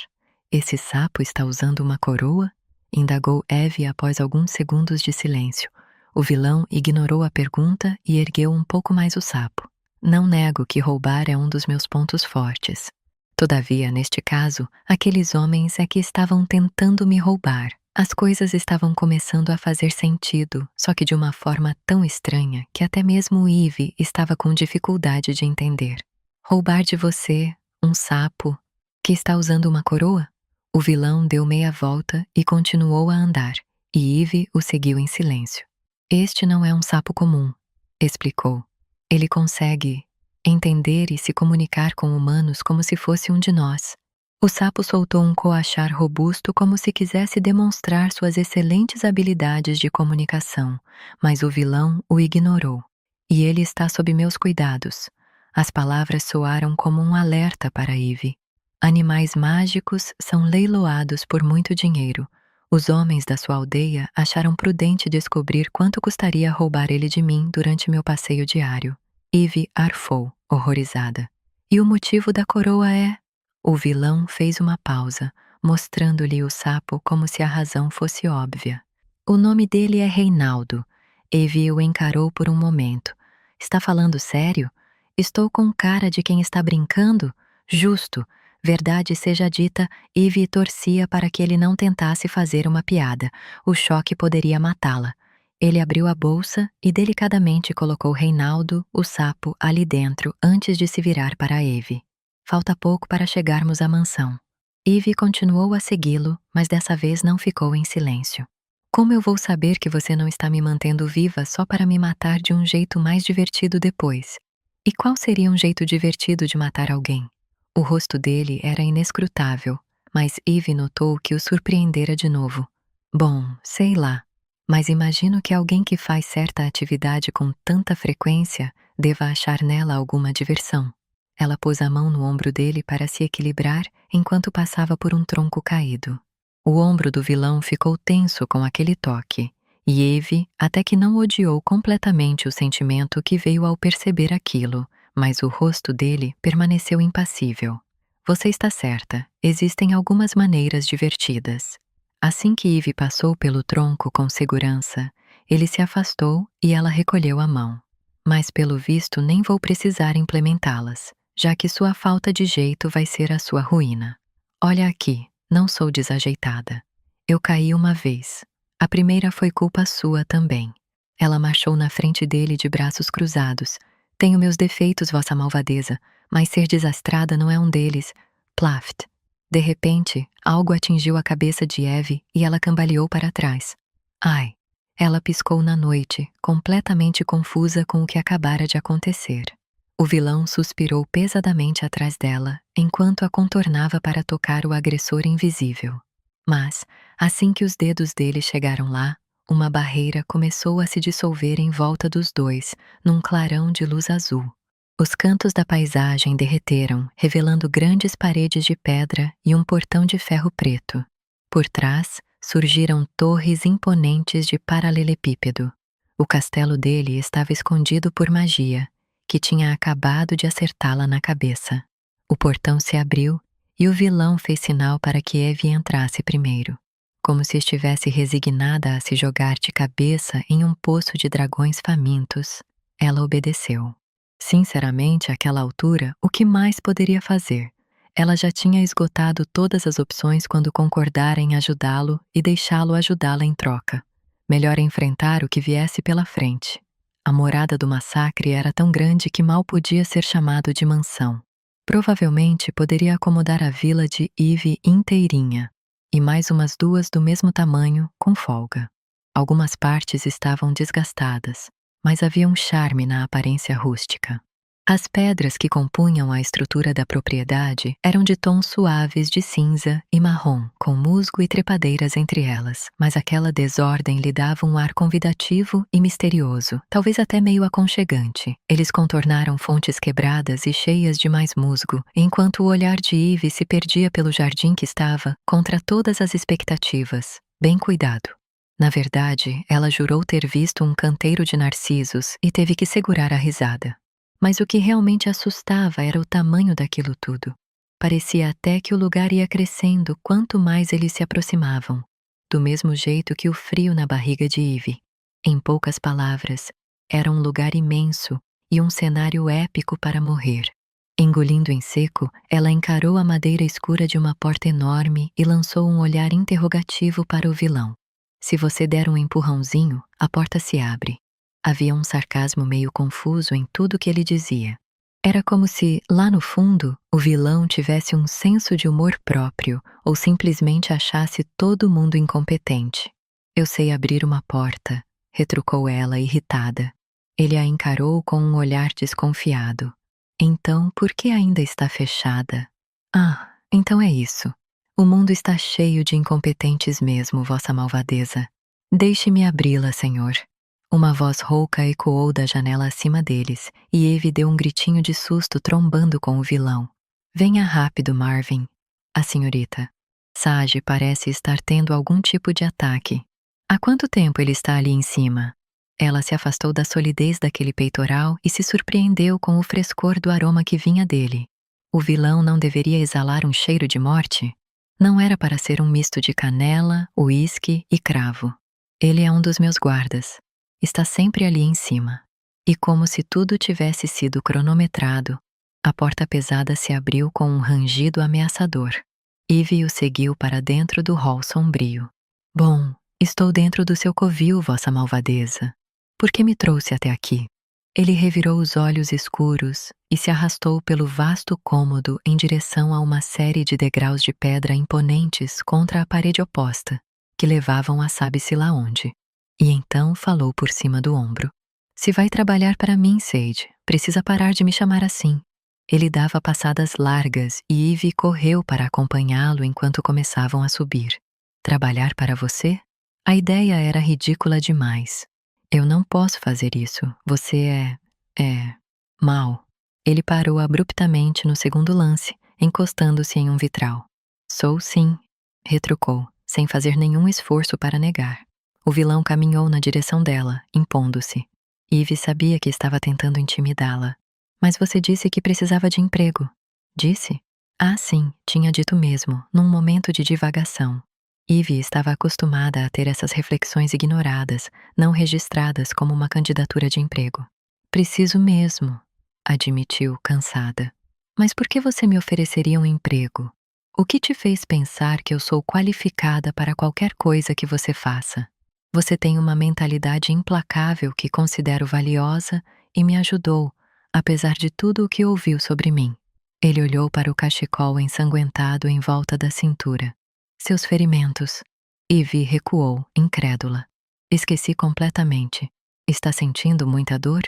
Esse sapo está usando uma coroa? Indagou Eve após alguns segundos de silêncio. O vilão ignorou a pergunta e ergueu um pouco mais o sapo. Não nego que roubar é um dos meus pontos fortes. Todavia, neste caso, aqueles homens é que estavam tentando me roubar. As coisas estavam começando a fazer sentido, só que de uma forma tão estranha que até mesmo Eve estava com dificuldade de entender. Roubar de você, um sapo, que está usando uma coroa? O vilão deu meia volta e continuou a andar, e Eve o seguiu em silêncio. Este não é um sapo comum, explicou. Ele consegue entender e se comunicar com humanos como se fosse um de nós. O sapo soltou um coachar robusto como se quisesse demonstrar suas excelentes habilidades de comunicação, mas o vilão o ignorou. E ele está sob meus cuidados. As palavras soaram como um alerta para Eve. Animais mágicos são leiloados por muito dinheiro. Os homens da sua aldeia acharam prudente descobrir quanto custaria roubar ele de mim durante meu passeio diário. Eve arfou, horrorizada. E o motivo da coroa é... O vilão fez uma pausa, mostrando-lhe o sapo como se a razão fosse óbvia. O nome dele é Reinaldo. Eve o encarou por um momento. Está falando sério? Estou com cara de quem está brincando? Justo. Verdade seja dita, Eve torcia para que ele não tentasse fazer uma piada. O choque poderia matá-la. Ele abriu a bolsa e delicadamente colocou Reinaldo, o sapo, ali dentro antes de se virar para Eve. Falta pouco para chegarmos à mansão. Eve continuou a segui-lo, mas dessa vez não ficou em silêncio. Como eu vou saber que você não está me mantendo viva só para me matar de um jeito mais divertido depois? E qual seria um jeito divertido de matar alguém? O rosto dele era inescrutável, mas Eve notou que o surpreendera de novo. Bom, sei lá, mas imagino que alguém que faz certa atividade com tanta frequência deva achar nela alguma diversão. Ela pôs a mão no ombro dele para se equilibrar enquanto passava por um tronco caído. O ombro do vilão ficou tenso com aquele toque, e Eve até que não odiou completamente o sentimento que veio ao perceber aquilo, mas o rosto dele permaneceu impassível. Você está certa, existem algumas maneiras divertidas. Assim que Eve passou pelo tronco com segurança, ele se afastou e ela recolheu a mão. Mas pelo visto nem vou precisar implementá-las, já que sua falta de jeito vai ser a sua ruína. Olha aqui, não sou desajeitada. Eu caí uma vez. A primeira foi culpa sua também. Ela marchou na frente dele de braços cruzados. Tenho meus defeitos, vossa malvadeza, mas ser desastrada não é um deles. Plaft. De repente, algo atingiu a cabeça de Eve e ela cambaleou para trás. Ai! Ela piscou na noite, completamente confusa com o que acabara de acontecer. O vilão suspirou pesadamente atrás dela, enquanto a contornava para tocar o agressor invisível. Mas, assim que os dedos dele chegaram lá, uma barreira começou a se dissolver em volta dos dois, num clarão de luz azul. Os cantos da paisagem derreteram, revelando grandes paredes de pedra e um portão de ferro preto. Por trás, surgiram torres imponentes de paralelepípedo. O castelo dele estava escondido por magia, que tinha acabado de acertá-la na cabeça. O portão se abriu e o vilão fez sinal para que Eve entrasse primeiro, como se estivesse resignada a se jogar de cabeça em um poço de dragões famintos. Ela obedeceu. Sinceramente, àquela altura, o que mais poderia fazer? Ela já tinha esgotado todas as opções quando concordara em ajudá-lo e deixá-lo ajudá-la em troca. Melhor enfrentar o que viesse pela frente. A morada do massacre era tão grande que mal podia ser chamado de mansão. Provavelmente poderia acomodar a vila de Eve inteirinha, e mais umas duas do mesmo tamanho, com folga. Algumas partes estavam desgastadas, mas havia um charme na aparência rústica. As pedras que compunham a estrutura da propriedade eram de tons suaves de cinza e marrom, com musgo e trepadeiras entre elas, mas aquela desordem lhe dava um ar convidativo e misterioso, talvez até meio aconchegante. Eles contornaram fontes quebradas e cheias de mais musgo, enquanto o olhar de Eve se perdia pelo jardim que estava, contra todas as expectativas, bem cuidado. Na verdade, ela jurou ter visto um canteiro de narcisos e teve que segurar a risada. Mas o que realmente assustava era o tamanho daquilo tudo. Parecia até que o lugar ia crescendo quanto mais eles se aproximavam, do mesmo jeito que o frio na barriga de Eve. Em poucas palavras, era um lugar imenso e um cenário épico para morrer. Engolindo em seco, ela encarou a madeira escura de uma porta enorme e lançou um olhar interrogativo para o vilão. Se você der um empurrãozinho, a porta se abre. Havia um sarcasmo meio confuso em tudo que ele dizia. Era como se, lá no fundo, o vilão tivesse um senso de humor próprio ou simplesmente achasse todo mundo incompetente. Eu sei abrir uma porta, retrucou ela, irritada. Ele a encarou com um olhar desconfiado. Então, por que ainda está fechada? Ah, então é isso. O mundo está cheio de incompetentes mesmo, vossa malvadeza. Deixe-me abri-la, senhor. Uma voz rouca ecoou da janela acima deles, e Eve deu um gritinho de susto trombando com o vilão. Venha rápido, Marvin. A senhorita Sage parece estar tendo algum tipo de ataque. Há quanto tempo ele está ali em cima? Ela se afastou da solidez daquele peitoral e se surpreendeu com o frescor do aroma que vinha dele. O vilão não deveria exalar um cheiro de morte? Não era para ser um misto de canela, uísque e cravo. Ele é um dos meus guardas. Está sempre ali em cima. E como se tudo tivesse sido cronometrado, a porta pesada se abriu com um rangido ameaçador. Eve o seguiu para dentro do hall sombrio. Bom, estou dentro do seu covil, vossa malvadeza. Por que me trouxe até aqui? Ele revirou os olhos escuros e se arrastou pelo vasto cômodo em direção a uma série de degraus de pedra imponentes contra a parede oposta, que levavam a sabe-se lá onde. E então falou por cima do ombro. Se vai trabalhar para mim, Sage, precisa parar de me chamar assim. Ele dava passadas largas e Eve correu para acompanhá-lo enquanto começavam a subir. Trabalhar para você? A ideia era ridícula demais. Eu não posso fazer isso. Você é mau. Ele parou abruptamente no segundo lance, encostando-se em um vitral. Sou sim, retrucou, sem fazer nenhum esforço para negar. O vilão caminhou na direção dela, impondo-se. Eve sabia que estava tentando intimidá-la. Mas você disse que precisava de emprego. Disse? Ah, sim, tinha dito mesmo, num momento de divagação. Eve estava acostumada a ter essas reflexões ignoradas, não registradas como uma candidatura de emprego. Preciso mesmo, admitiu, cansada. Mas por que você me ofereceria um emprego? O que te fez pensar que eu sou qualificada para qualquer coisa que você faça? Você tem uma mentalidade implacável que considero valiosa e me ajudou, apesar de tudo o que ouviu sobre mim. Ele olhou para o cachecol ensanguentado em volta da cintura. Seus ferimentos. Eve recuou, incrédula. Esqueci completamente. Está sentindo muita dor?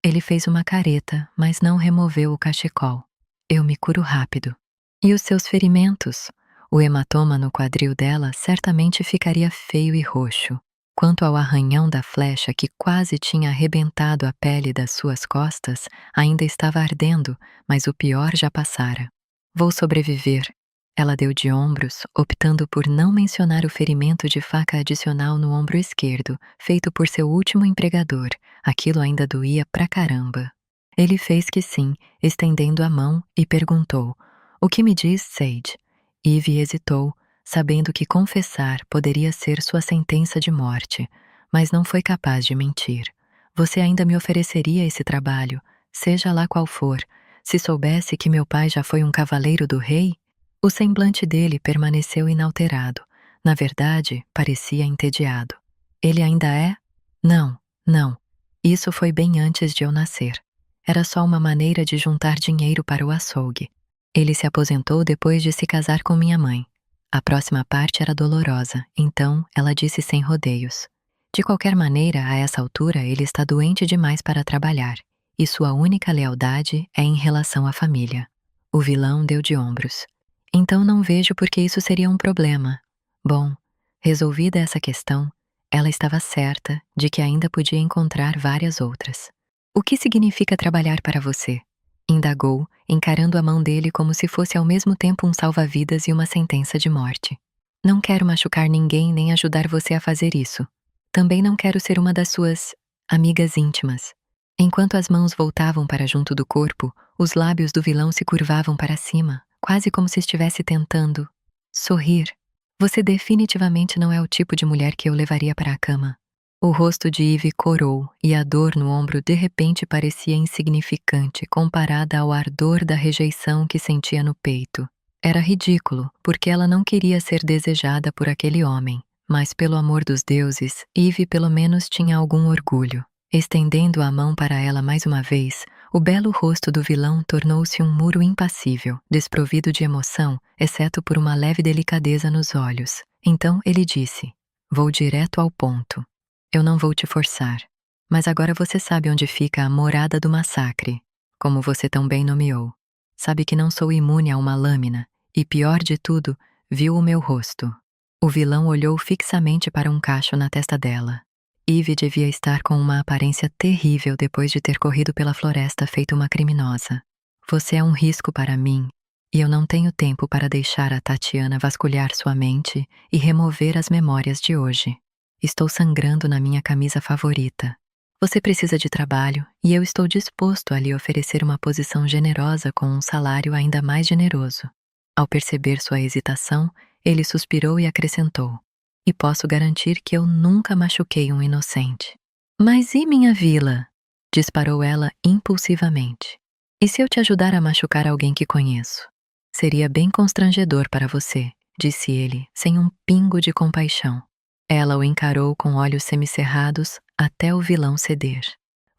Ele fez uma careta, mas não removeu o cachecol. Eu me curo rápido. E os seus ferimentos? O hematoma no quadril dela certamente ficaria feio e roxo. Quanto ao arranhão da flecha que quase tinha arrebentado a pele das suas costas, ainda estava ardendo, mas o pior já passara. Vou sobreviver. Ela deu de ombros, optando por não mencionar o ferimento de faca adicional no ombro esquerdo, feito por seu último empregador. Aquilo ainda doía pra caramba. Ele fez que sim, estendendo a mão, e perguntou: "O que me diz, Sage?" Eve hesitou, sabendo que confessar poderia ser sua sentença de morte, mas não foi capaz de mentir. "Você ainda me ofereceria esse trabalho, seja lá qual for, se soubesse que meu pai já foi um cavaleiro do rei?" O semblante dele permaneceu inalterado. Na verdade, parecia entediado. "Ele ainda é?" "Não, não. Isso foi bem antes de eu nascer. Era só uma maneira de juntar dinheiro para o açougue. Ele se aposentou depois de se casar com minha mãe. A próxima parte era dolorosa, então ela disse sem rodeios. De qualquer maneira, a essa altura, ele está doente demais para trabalhar, e sua única lealdade é em relação à família." O vilão deu de ombros. "Então não vejo por que isso seria um problema. Bom, resolvida essa questão, ela estava certa de que ainda podia encontrar várias outras. O que significa trabalhar para você?" Indagou, encarando a mão dele como se fosse ao mesmo tempo um salva-vidas e uma sentença de morte. "Não quero machucar ninguém nem ajudar você a fazer isso. Também não quero ser uma das suas amigas íntimas." Enquanto as mãos voltavam para junto do corpo, os lábios do vilão se curvavam para cima, quase como se estivesse tentando sorrir. "Você definitivamente não é o tipo de mulher que eu levaria para a cama." O rosto de Eve corou e a dor no ombro de repente parecia insignificante comparada ao ardor da rejeição que sentia no peito. Era ridículo, porque ela não queria ser desejada por aquele homem, mas pelo amor dos deuses, Eve pelo menos tinha algum orgulho. Estendendo a mão para ela mais uma vez, o belo rosto do vilão tornou-se um muro impassível, desprovido de emoção, exceto por uma leve delicadeza nos olhos. Então ele disse: "Vou direto ao ponto. Eu não vou te forçar. Mas agora você sabe onde fica a morada do massacre, como você tão bem nomeou. Sabe que não sou imune a uma lâmina, e pior de tudo, viu o meu rosto." O vilão olhou fixamente para um cacho na testa dela. Eve devia estar com uma aparência terrível depois de ter corrido pela floresta feito uma criminosa. "Você é um risco para mim, e eu não tenho tempo para deixar a Tatiana vasculhar sua mente e remover as memórias de hoje. Estou sangrando na minha camisa favorita. Você precisa de trabalho e eu estou disposto a lhe oferecer uma posição generosa com um salário ainda mais generoso." Ao perceber sua hesitação, ele suspirou e acrescentou: "E posso garantir que eu nunca machuquei um inocente." "Mas e minha vila?" disparou ela impulsivamente. "E se eu te ajudar a machucar alguém que conheço?" "Seria bem constrangedor para você", disse ele, sem um pingo de compaixão. Ela o encarou com olhos semicerrados até o vilão ceder.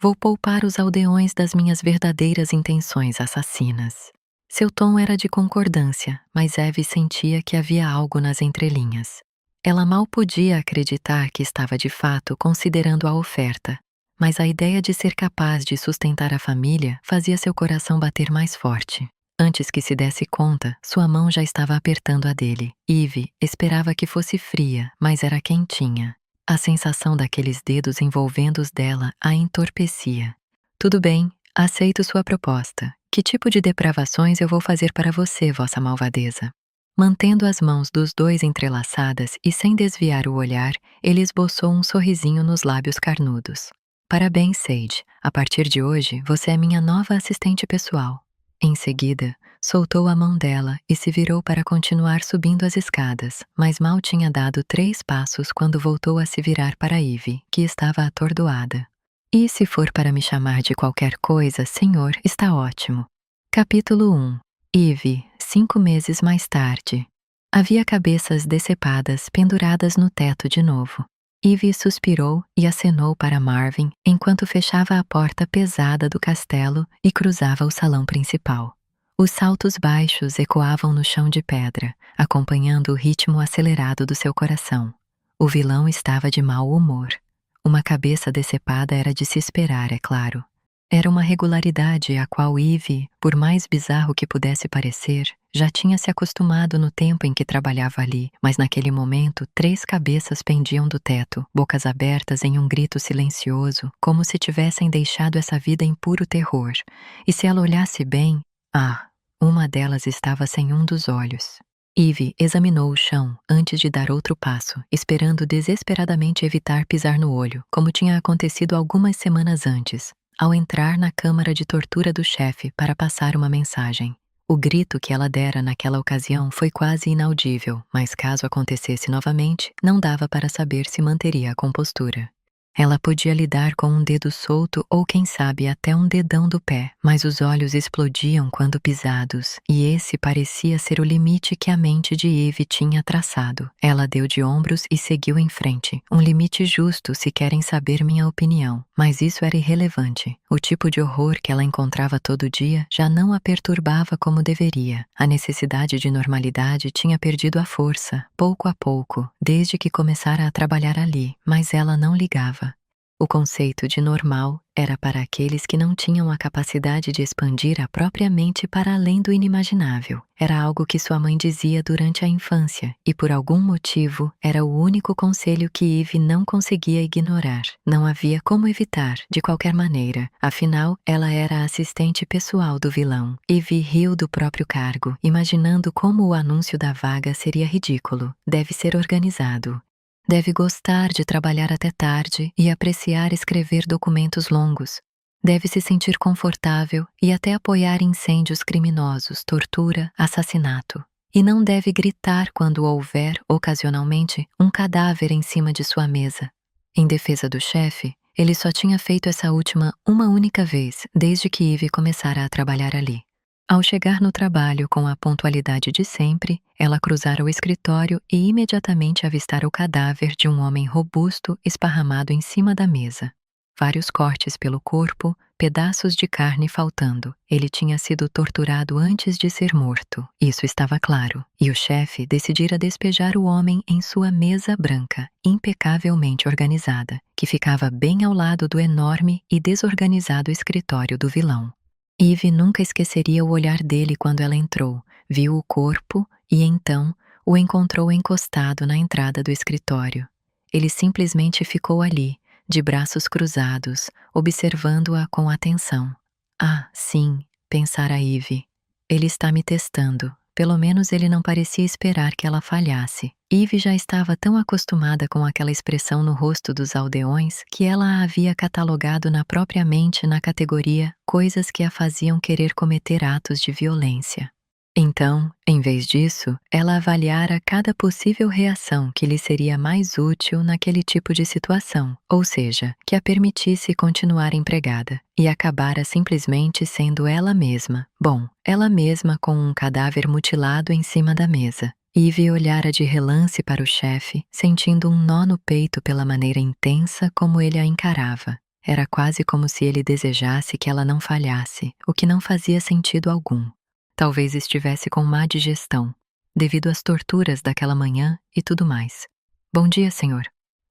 "Vou poupar os aldeões das minhas verdadeiras intenções assassinas." Seu tom era de concordância, mas Eve sentia que havia algo nas entrelinhas. Ela mal podia acreditar que estava de fato considerando a oferta, mas a ideia de ser capaz de sustentar a família fazia seu coração bater mais forte. Antes que se desse conta, sua mão já estava apertando a dele. Eve esperava que fosse fria, mas era quentinha. A sensação daqueles dedos envolvendo os dela a entorpecia. "Tudo bem, aceito sua proposta. Que tipo de depravações eu vou fazer para você, vossa malvadeza?" Mantendo as mãos dos dois entrelaçadas e sem desviar o olhar, ele esboçou um sorrisinho nos lábios carnudos. "Parabéns, Sage. A partir de hoje, você é minha nova assistente pessoal." Em seguida, soltou a mão dela e se virou para continuar subindo as escadas, mas mal tinha dado 3 passos quando voltou a se virar para Eve, que estava atordoada. "E se for para me chamar de qualquer coisa, senhor, está ótimo." Capítulo 1. Eve, 5 meses mais tarde. Havia cabeças decepadas penduradas no teto de novo. Eve suspirou e acenou para Marvin enquanto fechava a porta pesada do castelo e cruzava o salão principal. Os saltos baixos ecoavam no chão de pedra, acompanhando o ritmo acelerado do seu coração. O vilão estava de mau humor. Uma cabeça decepada era de se esperar, é claro. Era uma regularidade a qual Eve, por mais bizarro que pudesse parecer, já tinha se acostumado no tempo em que trabalhava ali, mas naquele momento 3 cabeças pendiam do teto, bocas abertas em um grito silencioso, como se tivessem deixado essa vida em puro terror. E se ela olhasse bem, uma delas estava sem um dos olhos. Eve examinou o chão antes de dar outro passo, esperando desesperadamente evitar pisar no olho, como tinha acontecido algumas semanas antes, ao entrar na câmara de tortura do chefe para passar uma mensagem. O grito que ela dera naquela ocasião foi quase inaudível, mas caso acontecesse novamente, não dava para saber se manteria a compostura. Ela podia lidar com um dedo solto ou, quem sabe, até um dedão do pé, mas os olhos explodiam quando pisados, e esse parecia ser o limite que a mente de Eve tinha traçado. Ela deu de ombros e seguiu em frente. Um limite justo, se querem saber minha opinião, mas isso era irrelevante. O tipo de horror que ela encontrava todo dia já não a perturbava como deveria. A necessidade de normalidade tinha perdido a força, pouco a pouco, desde que começara a trabalhar ali, mas ela não ligava. O conceito de normal era para aqueles que não tinham a capacidade de expandir a própria mente para além do inimaginável. Era algo que sua mãe dizia durante a infância, e por algum motivo era o único conselho que Eve não conseguia ignorar. Não havia como evitar, de qualquer maneira. Afinal, ela era a assistente pessoal do vilão. Eve riu do próprio cargo, imaginando como o anúncio da vaga seria ridículo. Deve ser organizado. Deve gostar de trabalhar até tarde e apreciar escrever documentos longos. Deve se sentir confortável e até apoiar incêndios criminosos, tortura, assassinato. E não deve gritar quando houver, ocasionalmente, um cadáver em cima de sua mesa. Em defesa do chefe, ele só tinha feito essa última uma única vez, desde que Eve começara a trabalhar ali. Ao chegar no trabalho com a pontualidade de sempre, ela cruzara o escritório e imediatamente avistara o cadáver de um homem robusto esparramado em cima da mesa. Vários cortes pelo corpo, pedaços de carne faltando. Ele tinha sido torturado antes de ser morto, isso estava claro, e o chefe decidira despejar o homem em sua mesa branca, impecavelmente organizada, que ficava bem ao lado do enorme e desorganizado escritório do vilão. Eve nunca esqueceria o olhar dele quando ela entrou, viu o corpo e então o encontrou encostado na entrada do escritório. Ele simplesmente ficou ali, de braços cruzados, observando-a com atenção. Sim, pensara Eve. Ele está me testando. Pelo menos ele não parecia esperar que ela falhasse. Eve já estava tão acostumada com aquela expressão no rosto dos aldeões que ela a havia catalogado na própria mente na categoria coisas que a faziam querer cometer atos de violência. Então, em vez disso, ela avaliara cada possível reação que lhe seria mais útil naquele tipo de situação, ou seja, que a permitisse continuar empregada, e acabara simplesmente sendo ela mesma. Bom, ela mesma com um cadáver mutilado em cima da mesa. Eve olhara de relance para o chefe, sentindo um nó no peito pela maneira intensa como ele a encarava. Era quase como se ele desejasse que ela não falhasse, o que não fazia sentido algum. Talvez estivesse com má digestão, devido às torturas daquela manhã e tudo mais. Bom dia, senhor.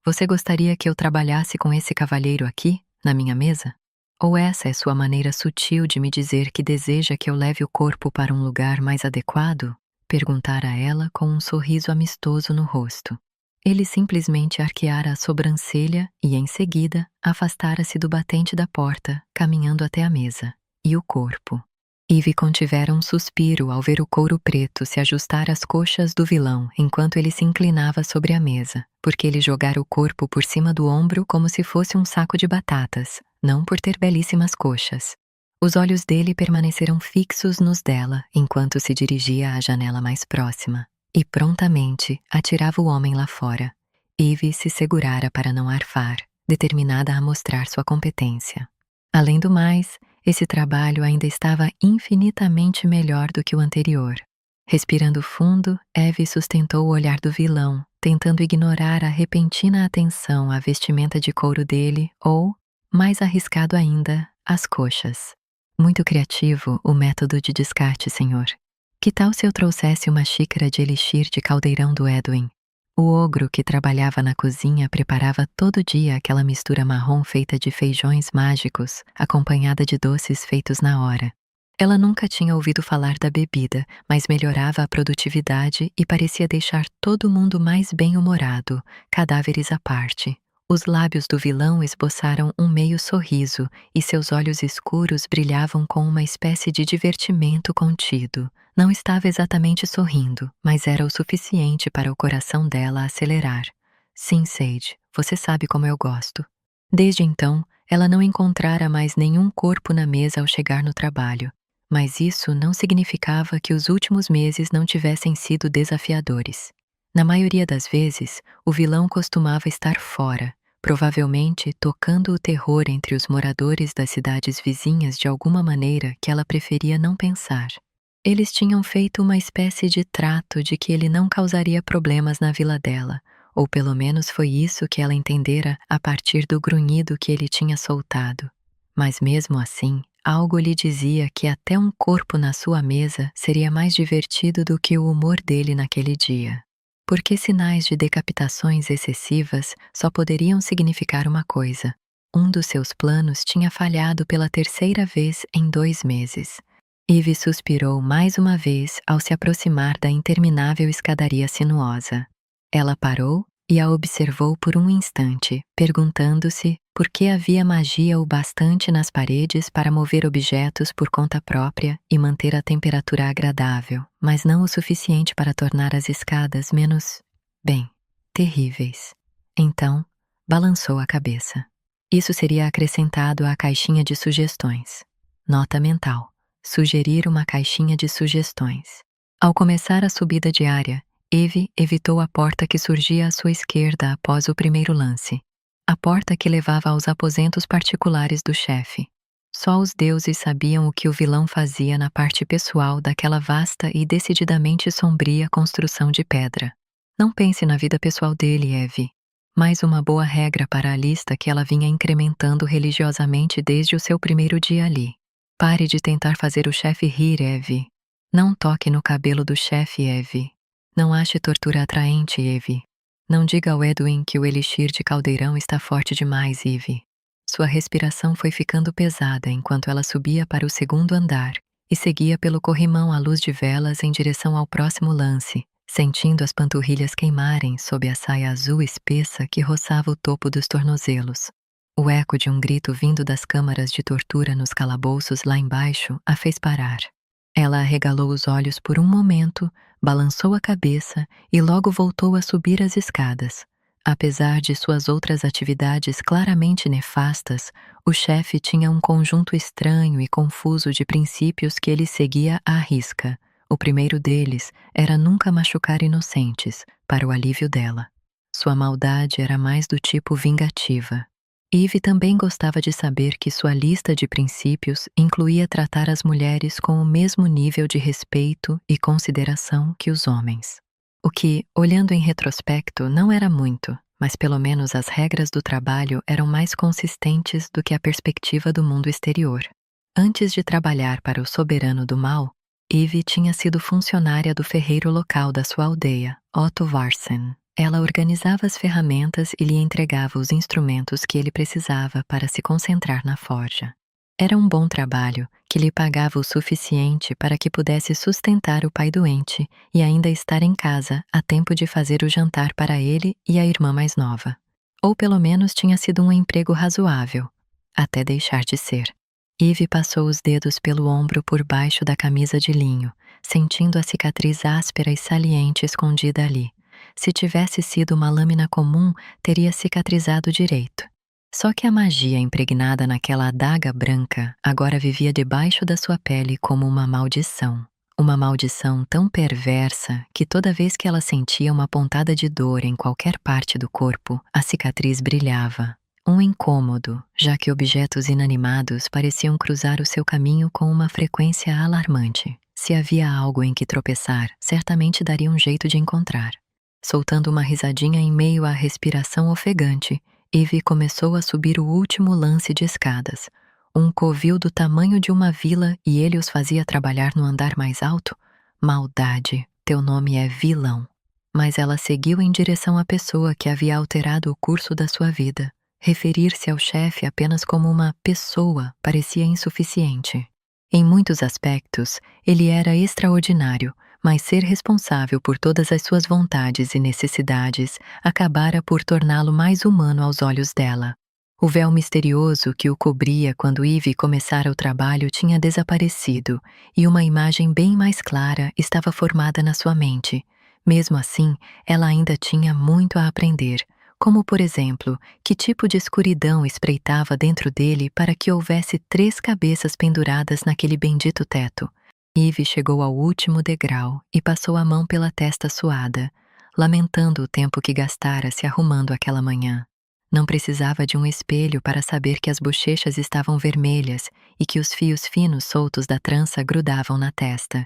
Você gostaria que eu trabalhasse com esse cavalheiro aqui, na minha mesa? Ou essa é sua maneira sutil de me dizer que deseja que eu leve o corpo para um lugar mais adequado? Perguntara ela com um sorriso amistoso no rosto. Ele simplesmente arqueara a sobrancelha e, em seguida, afastara-se do batente da porta, caminhando até a mesa. E o corpo? Eve contivera um suspiro ao ver o couro preto se ajustar às coxas do vilão enquanto ele se inclinava sobre a mesa, porque ele jogara o corpo por cima do ombro como se fosse um saco de batatas, não por ter belíssimas coxas. Os olhos dele permaneceram fixos nos dela enquanto se dirigia à janela mais próxima, e prontamente atirava o homem lá fora. Eve se segurara para não arfar, determinada a mostrar sua competência. Além do mais, esse trabalho ainda estava infinitamente melhor do que o anterior. Respirando fundo, Eve sustentou o olhar do vilão, tentando ignorar a repentina atenção à vestimenta de couro dele ou, mais arriscado ainda, as coxas. Muito criativo o método de descarte, senhor. Que tal se eu trouxesse uma xícara de elixir de caldeirão do Edwin? O ogro que trabalhava na cozinha preparava todo dia aquela mistura marrom feita de feijões mágicos, acompanhada de doces feitos na hora. Ela nunca tinha ouvido falar da bebida, mas melhorava a produtividade e parecia deixar todo mundo mais bem-humorado, cadáveres à parte. Os lábios do vilão esboçaram um meio sorriso e seus olhos escuros brilhavam com uma espécie de divertimento contido. Não estava exatamente sorrindo, mas era o suficiente para o coração dela acelerar. Sim, Sage, você sabe como eu gosto. Desde então, ela não encontrara mais nenhum corpo na mesa ao chegar no trabalho. Mas isso não significava que os últimos meses não tivessem sido desafiadores. Na maioria das vezes, o vilão costumava estar fora, provavelmente tocando o terror entre os moradores das cidades vizinhas de alguma maneira que ela preferia não pensar. Eles tinham feito uma espécie de trato de que ele não causaria problemas na vila dela, ou pelo menos foi isso que ela entendera a partir do grunhido que ele tinha soltado. Mas mesmo assim, algo lhe dizia que até um corpo na sua mesa seria mais divertido do que o humor dele naquele dia. Porque sinais de decapitações excessivas só poderiam significar uma coisa: um dos seus planos tinha falhado pela terceira vez em 2 meses. Eve suspirou mais uma vez ao se aproximar da interminável escadaria sinuosa. Ela parou e a observou por um instante, perguntando-se por que havia magia o bastante nas paredes para mover objetos por conta própria e manter a temperatura agradável, mas não o suficiente para tornar as escadas menos, terríveis. Então, balançou a cabeça. Isso seria acrescentado à caixinha de sugestões. Nota mental: sugerir uma caixinha de sugestões. Ao começar a subida diária, Eve evitou a porta que surgia à sua esquerda após o primeiro lance. A porta que levava aos aposentos particulares do chefe. Só os deuses sabiam o que o vilão fazia na parte pessoal daquela vasta e decididamente sombria construção de pedra. Não pense na vida pessoal dele, Eve. Mais uma boa regra para a lista que ela vinha incrementando religiosamente desde o seu primeiro dia ali. Pare de tentar fazer o chefe rir, Eve. Não toque no cabelo do chefe, Eve. Não ache tortura atraente, Eve. Não diga ao Edwin que o elixir de caldeirão está forte demais, Eve. Sua respiração foi ficando pesada enquanto ela subia para o segundo andar e seguia pelo corrimão à luz de velas em direção ao próximo lance, sentindo as panturrilhas queimarem sob a saia azul espessa que roçava o topo dos tornozelos. O eco de um grito vindo das câmaras de tortura nos calabouços lá embaixo a fez parar. Ela arregalou os olhos por um momento, balançou a cabeça e logo voltou a subir as escadas. Apesar de suas outras atividades claramente nefastas, o chefe tinha um conjunto estranho e confuso de princípios que ele seguia à risca. O primeiro deles era nunca machucar inocentes, para o alívio dela. Sua maldade era mais do tipo vingativa. Eve também gostava de saber que sua lista de princípios incluía tratar as mulheres com o mesmo nível de respeito e consideração que os homens. O que, olhando em retrospecto, não era muito, mas pelo menos as regras do trabalho eram mais consistentes do que a perspectiva do mundo exterior. Antes de trabalhar para o soberano do mal, Eve tinha sido funcionária do ferreiro local da sua aldeia, Otto Varsen. Ela organizava as ferramentas e lhe entregava os instrumentos que ele precisava para se concentrar na forja. Era um bom trabalho, que lhe pagava o suficiente para que pudesse sustentar o pai doente e ainda estar em casa a tempo de fazer o jantar para ele e a irmã mais nova. Ou pelo menos tinha sido um emprego razoável, até deixar de ser. Eve passou os dedos pelo ombro por baixo da camisa de linho, sentindo a cicatriz áspera e saliente escondida ali. Se tivesse sido uma lâmina comum, teria cicatrizado direito. Só que a magia impregnada naquela adaga branca agora vivia debaixo da sua pele como uma maldição. Uma maldição tão perversa que toda vez que ela sentia uma pontada de dor em qualquer parte do corpo, a cicatriz brilhava. Um incômodo, já que objetos inanimados pareciam cruzar o seu caminho com uma frequência alarmante. Se havia algo em que tropeçar, certamente daria um jeito de encontrar. Soltando uma risadinha em meio à respiração ofegante, Eve começou a subir o último lance de escadas. Um covil do tamanho de uma vila e ele os fazia trabalhar no andar mais alto? Maldade, teu nome é vilão. mas ela seguiu em direção à pessoa que havia alterado o curso da sua vida. Referir-se ao chefe apenas como uma pessoa parecia insuficiente. Em muitos aspectos, ele era extraordinário, mas ser responsável por todas as suas vontades e necessidades acabara por torná-lo mais humano aos olhos dela. O véu misterioso que o cobria quando Ivy começara o trabalho tinha desaparecido e uma imagem bem mais clara estava formada na sua mente. Mesmo assim, ela ainda tinha muito a aprender, como, por exemplo, que tipo de escuridão espreitava dentro dele para que houvesse 3 cabeças penduradas naquele bendito teto. Ivy chegou ao último degrau e passou a mão pela testa suada, lamentando o tempo que gastara se arrumando aquela manhã. Não precisava de um espelho para saber que as bochechas estavam vermelhas e que os fios finos soltos da trança grudavam na testa.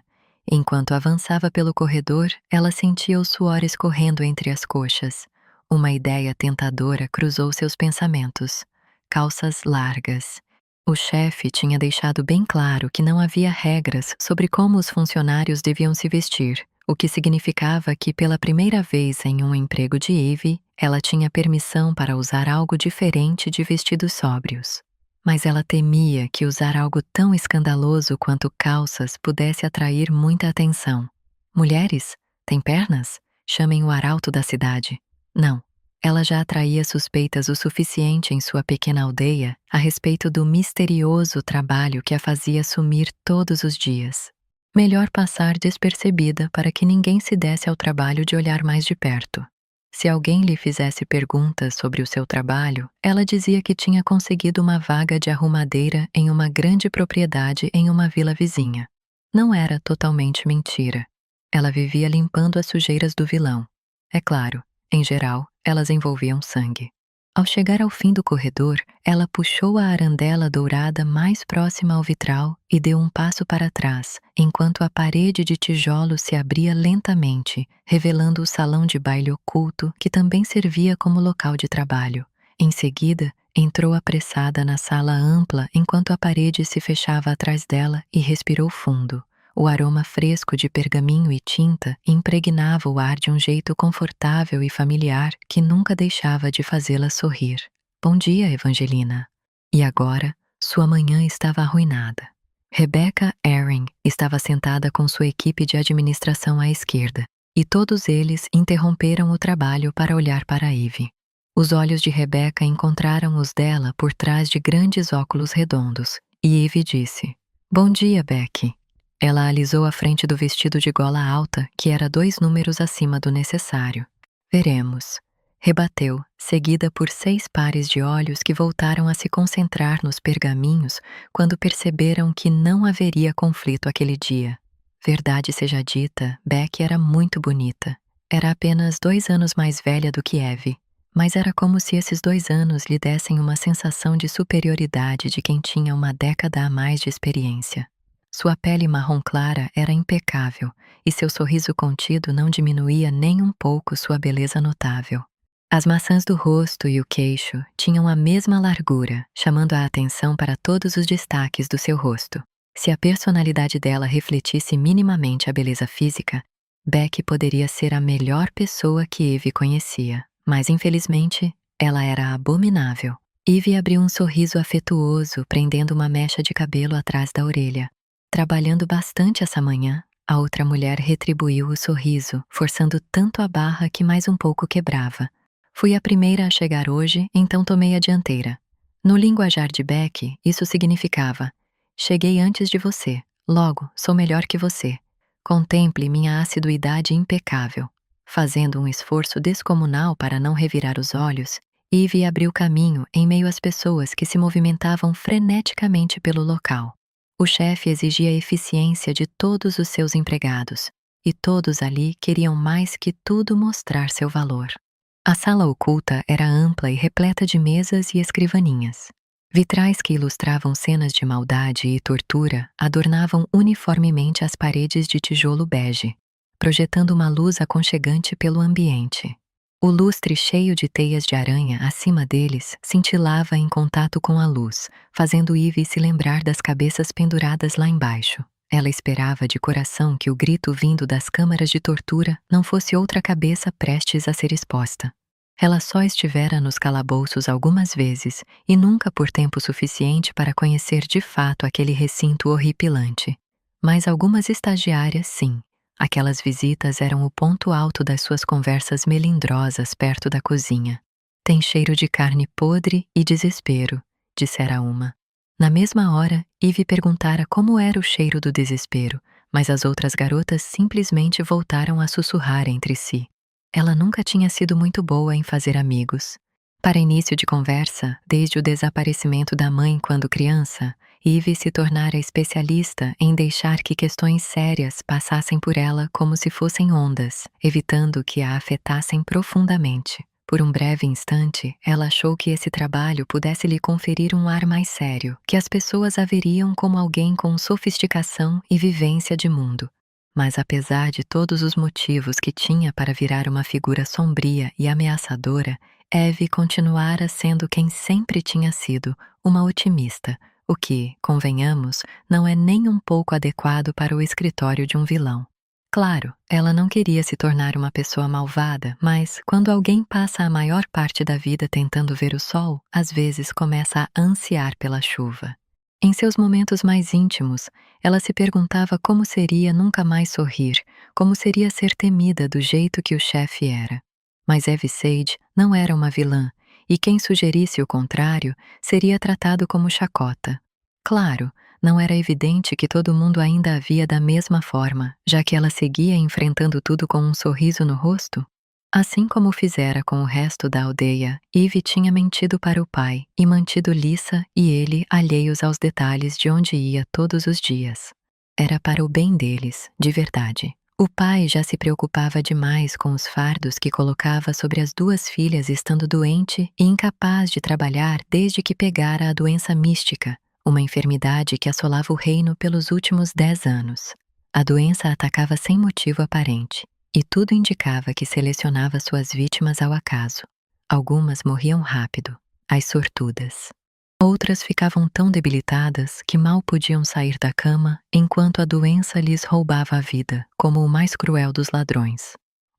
Enquanto avançava pelo corredor, ela sentia o suor escorrendo entre as coxas. Uma ideia tentadora cruzou seus pensamentos. Calças largas. O chefe tinha deixado bem claro que não havia regras sobre como os funcionários deviam se vestir, o que significava que, pela primeira vez em um emprego de Ivy, ela tinha permissão para usar algo diferente de vestidos sóbrios. Mas ela temia que usar algo tão escandaloso quanto calças pudesse atrair muita atenção. Mulheres? Têm pernas? Chamem o arauto da cidade. Não. Ela já atraía suspeitas o suficiente em sua pequena aldeia a respeito do misterioso trabalho que a fazia sumir todos os dias. Melhor passar despercebida para que ninguém se desse ao trabalho de olhar mais de perto. Se alguém lhe fizesse perguntas sobre o seu trabalho, ela dizia que tinha conseguido uma vaga de arrumadeira em uma grande propriedade em uma vila vizinha. Não era totalmente mentira. Ela vivia limpando as sujeiras do vilão. É claro, em geral, elas envolviam sangue. Ao chegar ao fim do corredor, ela puxou a arandela dourada mais próxima ao vitral e deu um passo para trás, enquanto a parede de tijolo se abria lentamente, revelando o salão de baile oculto que também servia como local de trabalho. Em seguida, entrou apressada na sala ampla enquanto a parede se fechava atrás dela e respirou fundo. O aroma fresco de pergaminho e tinta impregnava o ar de um jeito confortável e familiar que nunca deixava de fazê-la sorrir. Bom dia, Evangelina. E agora, sua manhã estava arruinada. Rebecca Herring estava sentada com sua equipe de administração à esquerda, e todos eles interromperam o trabalho para olhar para Ivy. Os olhos de Rebecca encontraram os dela por trás de grandes óculos redondos, e Ivy disse: Bom dia, Becky. Ela alisou a frente do vestido de gola alta, que era 2 números acima do necessário. Veremos. Rebateu, seguida por 6 pares de olhos que voltaram a se concentrar nos pergaminhos quando perceberam que não haveria conflito aquele dia. Verdade seja dita, Becky era muito bonita. Era apenas 2 anos mais velha do que Evie, mas era como se esses 2 anos lhe dessem uma sensação de superioridade de quem tinha uma década a mais de experiência. Sua pele marrom clara era impecável e seu sorriso contido não diminuía nem um pouco sua beleza notável. As maçãs do rosto e o queixo tinham a mesma largura, chamando a atenção para todos os destaques do seu rosto. Se a personalidade dela refletisse minimamente a beleza física, Becky poderia ser a melhor pessoa que Ivy conhecia, mas infelizmente, ela era abominável. Ivy abriu um sorriso afetuoso, prendendo uma mecha de cabelo atrás da orelha. Trabalhando bastante essa manhã, a outra mulher retribuiu o sorriso, forçando tanto a barra que mais um pouco quebrava. Fui a primeira a chegar hoje, então tomei a dianteira. No linguajar de Becky, isso significava: cheguei antes de você, logo, sou melhor que você. Contemple minha assiduidade impecável. Fazendo um esforço descomunal para não revirar os olhos, Ivy abriu caminho em meio às pessoas que se movimentavam freneticamente pelo local. O chefe exigia a eficiência de todos os seus empregados, e todos ali queriam mais que tudo mostrar seu valor. A sala oculta era ampla e repleta de mesas e escrivaninhas. Vitrais que ilustravam cenas de maldade e tortura adornavam uniformemente as paredes de tijolo bege, projetando uma luz aconchegante pelo ambiente. O lustre cheio de teias de aranha acima deles cintilava em contato com a luz, fazendo Ivy se lembrar das cabeças penduradas lá embaixo. Ela esperava de coração que o grito vindo das câmaras de tortura não fosse outra cabeça prestes a ser exposta. Ela só estivera nos calabouços algumas vezes e nunca por tempo suficiente para conhecer de fato aquele recinto horripilante. Mas algumas estagiárias, sim. Aquelas visitas eram o ponto alto das suas conversas melindrosas perto da cozinha. Tem cheiro de carne podre e desespero, dissera uma. Na mesma hora, Eve perguntara como era o cheiro do desespero, mas as outras garotas simplesmente voltaram a sussurrar entre si. Ela nunca tinha sido muito boa em fazer amigos. Para início de conversa, desde o desaparecimento da mãe quando criança, Eve se tornara especialista em deixar que questões sérias passassem por ela como se fossem ondas, evitando que a afetassem profundamente. Por um breve instante, ela achou que esse trabalho pudesse lhe conferir um ar mais sério, que as pessoas a veriam como alguém com sofisticação e vivência de mundo. Mas apesar de todos os motivos que tinha para virar uma figura sombria e ameaçadora, Eve continuara sendo quem sempre tinha sido, uma otimista, o que, convenhamos, não é nem um pouco adequado para o escritório de um vilão. Claro, ela não queria se tornar uma pessoa malvada, mas quando alguém passa a maior parte da vida tentando ver o sol, às vezes começa a ansiar pela chuva. Em seus momentos mais íntimos, ela se perguntava como seria nunca mais sorrir, como seria ser temida do jeito que o chefe era. Mas Eve Sage não era uma vilã, e quem sugerisse o contrário seria tratado como chacota. Claro, não era evidente que todo mundo ainda a via da mesma forma, já que ela seguia enfrentando tudo com um sorriso no rosto? Assim como fizera com o resto da aldeia, Eve tinha mentido para o pai e mantido Lisa e ele alheios aos detalhes de onde ia todos os dias. Era para o bem deles, de verdade. O pai já se preocupava demais com os fardos que colocava sobre as duas filhas estando doente e incapaz de trabalhar desde que pegara a doença mística, uma enfermidade que assolava o reino pelos últimos 10 anos. A doença atacava sem motivo aparente. E tudo indicava que selecionava suas vítimas ao acaso. Algumas morriam rápido, as sortudas. Outras ficavam tão debilitadas que mal podiam sair da cama enquanto a doença lhes roubava a vida, como o mais cruel dos ladrões.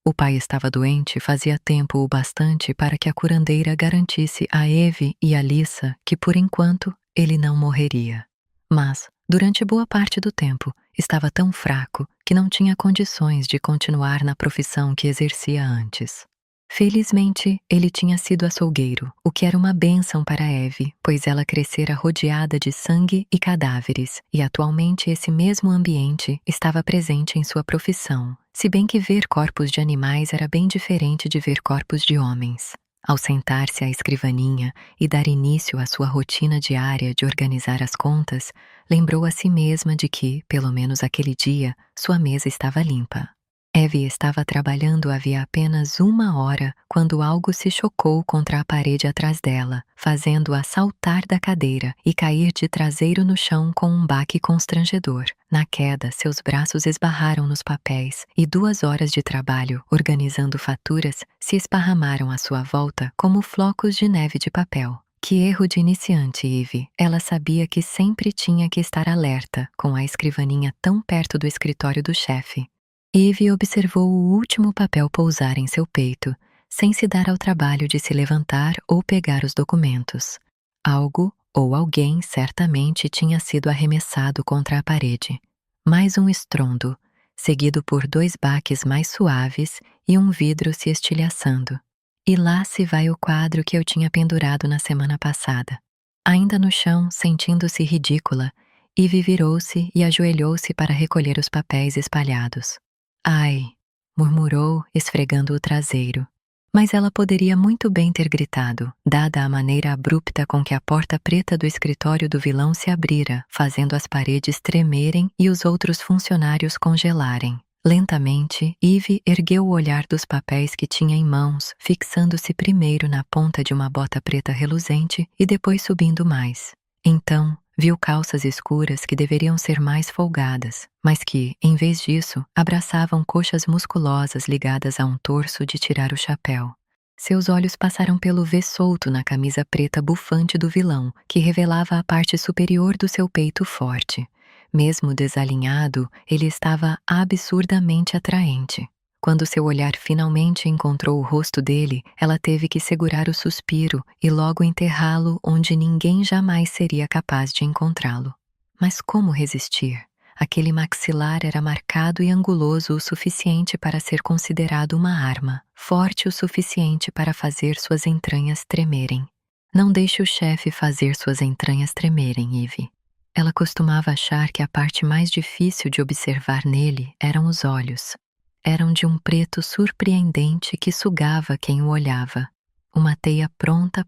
O pai estava doente fazia tempo o bastante para que a curandeira garantisse a Eve e a Lisa que, por enquanto, ele não morreria. Mas, durante boa parte do tempo, estava tão fraco que não tinha condições de continuar na profissão que exercia antes. Felizmente, ele tinha sido açougueiro, o que era uma bênção para Eve, pois ela crescera rodeada de sangue e cadáveres, e atualmente esse mesmo ambiente estava presente em sua profissão, se bem que ver corpos de animais era bem diferente de ver corpos de homens. Ao sentar-se à escrivaninha e dar início à sua rotina diária de organizar as contas, lembrou a si mesma de que, pelo menos aquele dia, sua mesa estava limpa. Eve estava trabalhando havia apenas 1 hora quando algo se chocou contra a parede atrás dela, fazendo-a saltar da cadeira e cair de traseiro no chão com um baque constrangedor. Na queda, seus braços esbarraram nos papéis e 2 horas de trabalho, organizando faturas, se esparramaram à sua volta como flocos de neve de papel. Que erro de iniciante, Eve. Ela sabia que sempre tinha que estar alerta, com a escrivaninha tão perto do escritório do chefe. Eve observou o último papel pousar em seu peito, sem se dar ao trabalho de se levantar ou pegar os documentos. Algo ou alguém certamente tinha sido arremessado contra a parede. Mais um estrondo, seguido por 2 baques mais suaves e um vidro se estilhaçando. E lá se vai o quadro que eu tinha pendurado na semana passada. Ainda no chão, sentindo-se ridícula, Eve virou-se e ajoelhou-se para recolher os papéis espalhados. Ai, murmurou, esfregando o traseiro. Mas ela poderia muito bem ter gritado, dada a maneira abrupta com que a porta preta do escritório do vilão se abrira, fazendo as paredes tremerem e os outros funcionários congelarem. Lentamente, Eve ergueu o olhar dos papéis que tinha em mãos, fixando-se primeiro na ponta de uma bota preta reluzente e depois subindo mais. Então, viu calças escuras que deveriam ser mais folgadas, mas que, em vez disso, abraçavam coxas musculosas ligadas a um torso de tirar o chapéu. Seus olhos passaram pelo V solto na camisa preta bufante do vilão, que revelava a parte superior do seu peito forte. Mesmo desalinhado, ele estava absurdamente atraente. Quando seu olhar finalmente encontrou o rosto dele, ela teve que segurar o suspiro e logo enterrá-lo onde ninguém jamais seria capaz de encontrá-lo. Mas como resistir? Aquele maxilar era marcado e anguloso o suficiente para ser considerado uma arma, forte o suficiente para fazer suas entranhas tremerem. Não deixe o chefe fazer suas entranhas tremerem, Eve. Ela costumava achar que a parte mais difícil de observar nele eram os olhos. Eram de um preto surpreendente que sugava quem o olhava. Uma teia pronta